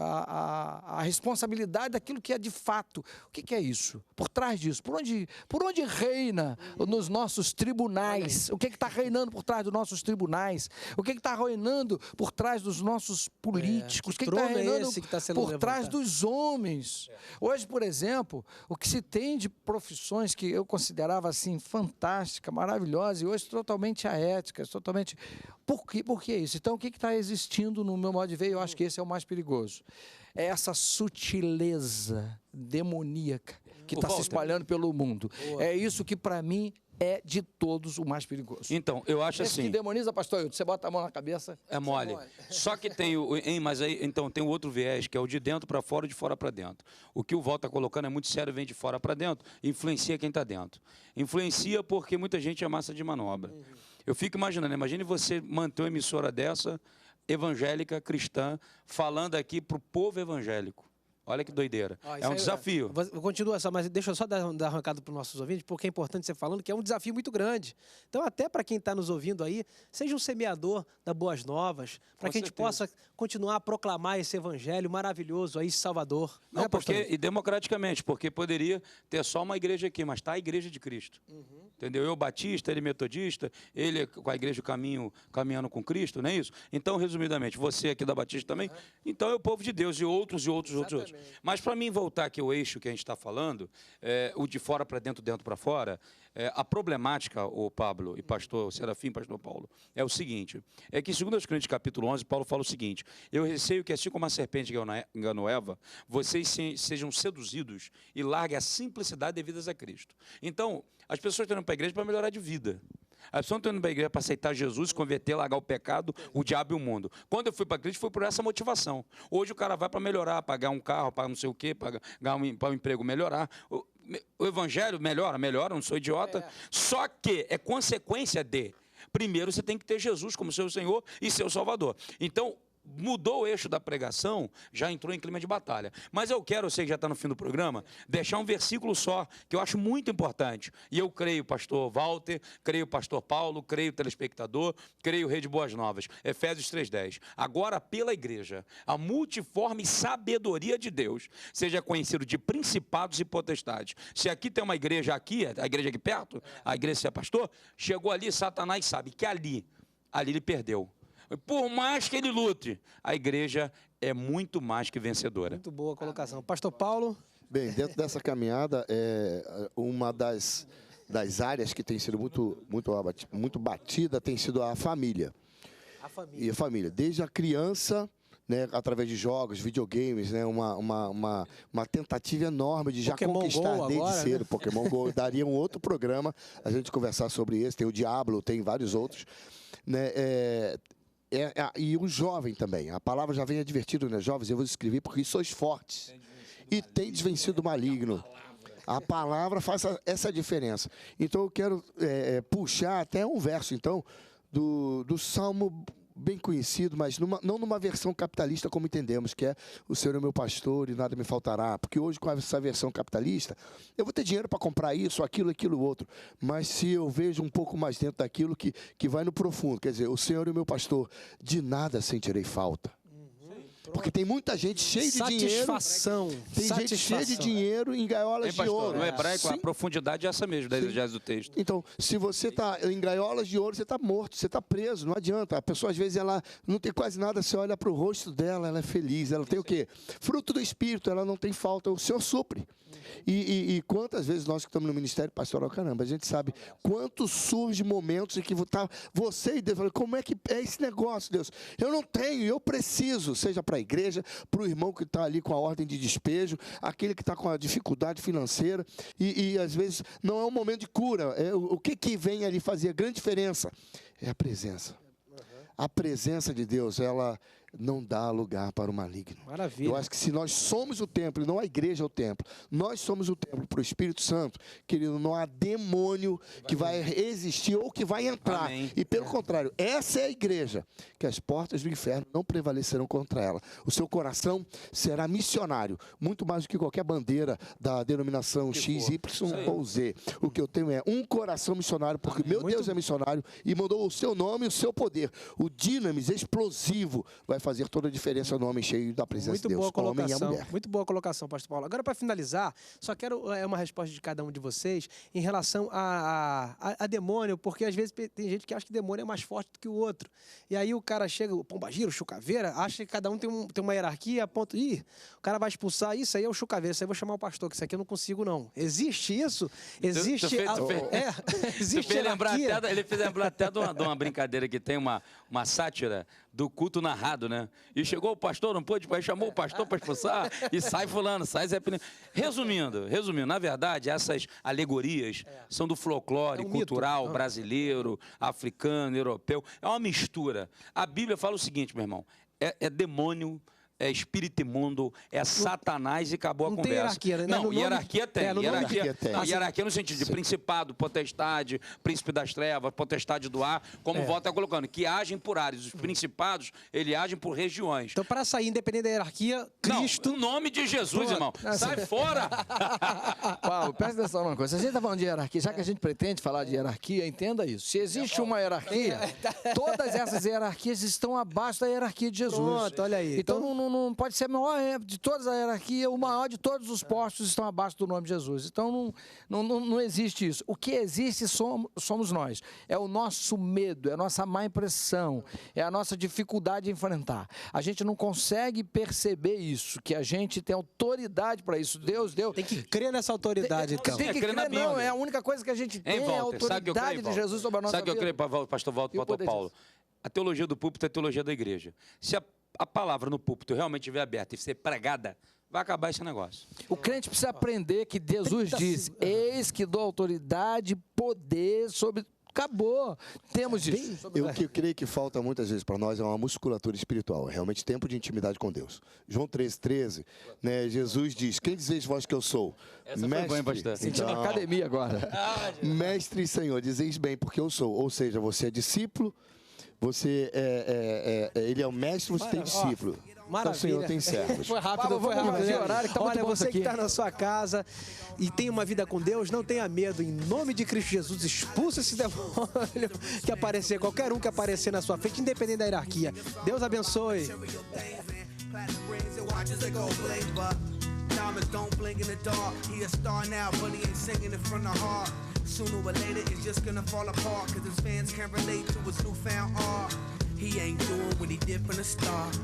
a responsabilidade daquilo que é de fato? O que é isso? Por trás disso? Por onde reina nos nossos tribunais? O que está reinando por trás dos nossos tribunais? O que está reinando por trás dos nossos políticos? O que está reinando por trás dos homens? Hoje, por exemplo, o que se tem de profissões que eu considerava assim fantástica, maravilhosa, e hoje totalmente aéticas, totalmente... Por que isso? Então, o que está existindo no meu modo de ver? Eu acho que esse é o mais perigoso. É essa sutileza demoníaca que está se espalhando pelo mundo. É isso que, para mim, é de todos o mais perigoso. Então, eu acho assim... que demoniza, pastor Hilton, você bota a mão na cabeça... É mole. Só que tem mas aí, então, tem o outro viés, que é o de dentro para fora e de fora para dentro. O que o Val está colocando é muito sério, vem de fora para dentro, influencia quem está dentro. Influencia porque muita gente é massa de manobra. Eu fico imaginando, imagine você manter uma emissora dessa, evangélica, cristã, falando aqui para o povo evangélico. Olha que doideira. É um desafio. Continua só, mas deixa eu só dar um recado para os nossos ouvintes, porque é importante você falando que é um desafio muito grande. Então, até para quem está nos ouvindo aí, seja um semeador das boas novas, para que a gente possa continuar a proclamar esse evangelho maravilhoso aí, Salvador. Não, e democraticamente, porque poderia ter só uma igreja aqui, mas está a igreja de Cristo. Entendeu? Eu batista, ele metodista, ele com a igreja caminhando com Cristo, não é isso? Então, resumidamente, você aqui da Batista também, então é o povo de Deus e outros. Mas para mim voltar aqui ao eixo que a gente está falando, o de fora para dentro, dentro para fora, a problemática, o Pablo e pastor Serafim, pastor Paulo, é o seguinte, é que em 2 Coríntios capítulo 11, Paulo fala o seguinte: eu receio que assim como a serpente enganou Eva, vocês sejam seduzidos e larguem a simplicidade devidas a Cristo. Então, as pessoas estão indo para a igreja para melhorar de vida. As pessoas estão indo para a igreja para aceitar Jesus, converter, largar o pecado, o diabo e o mundo. Quando eu fui para Cristo, foi por essa motivação. Hoje o cara vai para melhorar, pagar um carro, pagar não sei o quê, pagar um emprego, melhorar. O evangelho melhora, não sou idiota. Só que é consequência de... Primeiro você tem que ter Jesus como seu Senhor e seu Salvador. Então... mudou o eixo da pregação, já entrou em clima de batalha. Mas eu quero, você que já está no fim do programa, deixar um versículo só, que eu acho muito importante. E eu creio, pastor Walter, creio, pastor Paulo, creio, telespectador, creio, Rede Boas Novas. Efésios 3:10. Agora, pela igreja, a multiforme sabedoria de Deus seja conhecido de principados e potestades. Se aqui tem uma igreja aqui, a igreja aqui perto, a igreja, se é pastor, chegou ali, Satanás sabe que ali ele perdeu. Por mais que ele lute, a igreja é muito mais que vencedora. Muito boa colocação. Pastor Paulo? Bem, dentro dessa caminhada, uma das áreas que tem sido muito batida tem sido a família. E a família. Desde a criança, né, através de jogos, videogames, né, uma tentativa enorme de já Pokémon conquistar Go desde agora, cedo. né? Pokémon Go daria um outro programa a gente conversar sobre esse. Tem o Diablo, tem vários outros. Né, e o jovem também. A palavra já vem advertido, né? Jovens, eu vou escrever porque sois fortes e tendes vencido o maligno. A palavra faz essa diferença. Então, eu quero puxar até um verso, então, do Salmo bem conhecido, mas não numa versão capitalista como entendemos, que é o Senhor é o meu pastor e nada me faltará. Porque hoje, com essa versão capitalista, eu vou ter dinheiro para comprar isso, aquilo, outro. Mas se eu vejo um pouco mais dentro daquilo que vai no profundo, quer dizer, o Senhor é o meu pastor, de nada sentirei falta. Porque tem muita gente cheia de dinheiro. Satisfação. Tem gente cheia de dinheiro em gaiolas de ouro. No hebraico, Sim. a profundidade é essa mesmo, da exegese do texto. Então, se você está em gaiolas de ouro, você está morto, você está preso, não adianta. A pessoa, às vezes, ela não tem quase nada, você olha para o rosto dela, ela é feliz, ela tem o quê? Fruto do Espírito, ela não tem falta, o Senhor supre. E quantas vezes nós que estamos no ministério pastoral, caramba, a gente sabe quanto surge momentos em que tá você e Deus falando, como é que é esse negócio, Deus? Eu não tenho, eu preciso, seja para a igreja, para o irmão que está ali com a ordem de despejo, aquele que está com a dificuldade financeira, e às vezes não é um momento de cura. O que vem ali fazer a grande diferença? É a presença. A presença de Deus, ela não dá lugar para o maligno. Maravilha. Eu acho que se nós somos o templo, e não a igreja é o templo, nós somos o templo para o Espírito Santo, querido, não há demônio que vai existir ou que vai entrar. Amém. E pelo contrário, essa é a igreja, que as portas do inferno não prevalecerão contra ela. O seu coração será missionário, muito mais do que qualquer bandeira da denominação X, Y ou Z. O que eu tenho é um coração missionário, porque meu Deus é missionário e mandou o seu nome e o seu poder. O dinamis explosivo vai fazer toda a diferença no homem cheio da presença Muito de Deus, boa homem e a colocação, mulher. muito boa colocação, pastor Paulo. Agora, para finalizar, só quero uma resposta de cada um de vocês em relação a demônio, porque às vezes tem gente que acha que demônio é mais forte do que o outro. E aí o cara chega, o pombagira, o chucaveira, acha que cada um tem uma hierarquia, a ponto, o cara vai expulsar, isso aí é o chucaveira, isso aí eu vou chamar o pastor, que isso aqui eu não consigo não. Existe isso? Existe existe hierarquia? Ele fez lembrar até de uma brincadeira que tem uma sátira do culto narrado, né? E chegou o pastor, não pôde, aí chamou o pastor para expulsar e sai fulano, sai Zé Pneu. Resumindo, na verdade, essas alegorias são do folclore cultural brasileiro, africano, europeu. É uma mistura. A Bíblia fala o seguinte, meu irmão, é demônio, é espírito imundo, é Satanás e acabou a conversa. Tem hierarquia, né? Não, hierarquia tem. tem. Hierarquia no sentido de principado, potestade, príncipe das trevas, potestade do ar, como o Walter está colocando, que agem por áreas. Os principados, eles agem por regiões. Então, para sair independente da hierarquia, Cristo... Não, no nome de Jesus, irmão. Sai fora! Paulo, presta atenção numa coisa. Se a gente está falando de hierarquia, já que a gente pretende falar de hierarquia, entenda isso. Se existe uma hierarquia, todas essas hierarquias estão abaixo da hierarquia de Jesus. Pronto, olha aí. Então não pode ser a maior de todas a hierarquia, o maior de todos os postos estão abaixo do nome de Jesus. Então não existe isso. O que existe somos nós. É o nosso medo, é a nossa má impressão, é a nossa dificuldade de enfrentar. A gente não consegue perceber isso, que a gente tem autoridade para isso. Deus deu. Tem que crer nessa autoridade, então. Tem que crer, não. É a única coisa que a gente tem, é a autoridade de Jesus sobre a nossa vida. Sabe o que eu creio, pastor Walter e pastor Paulo? A teologia do púlpito é a teologia da igreja. Se a palavra no púlpito realmente estiver aberta e ser pregada, vai acabar esse negócio. O crente precisa aprender que Jesus diz, eis que dou autoridade e poder sobre... Acabou. Temos isso. O que eu creio que falta muitas vezes para nós é uma musculatura espiritual. É realmente tempo de intimidade com Deus. João 13, né, Jesus diz, quem dizeis vós que eu sou? Essa Mestre. foi boa, hein, pastor? Sentindo na academia agora. Mestre e Senhor, dizeis bem porque eu sou. Ou seja, você é discípulo, você ele é o mestre, você tem discípulo. Então, o Senhor tem servos. Foi rápido, foi rápido. Né? Horário que tá Olha, muito você bom que está na sua casa e tem uma vida com Deus, não tenha medo. Em nome de Cristo Jesus, expulsa esse demônio que aparecer, qualquer um que aparecer na sua frente, independente da hierarquia. Deus abençoe. Diamonds don't blink in the dark. He a star now, but he ain't singing it from the heart. Sooner or later, it's just gonna fall apart, cause his fans can't relate to his newfound art. He ain't doing what he did from the start,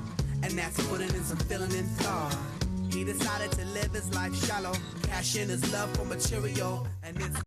and that's putting in some feeling in thought. He decided to live his life shallow, cash in his love for material, and it's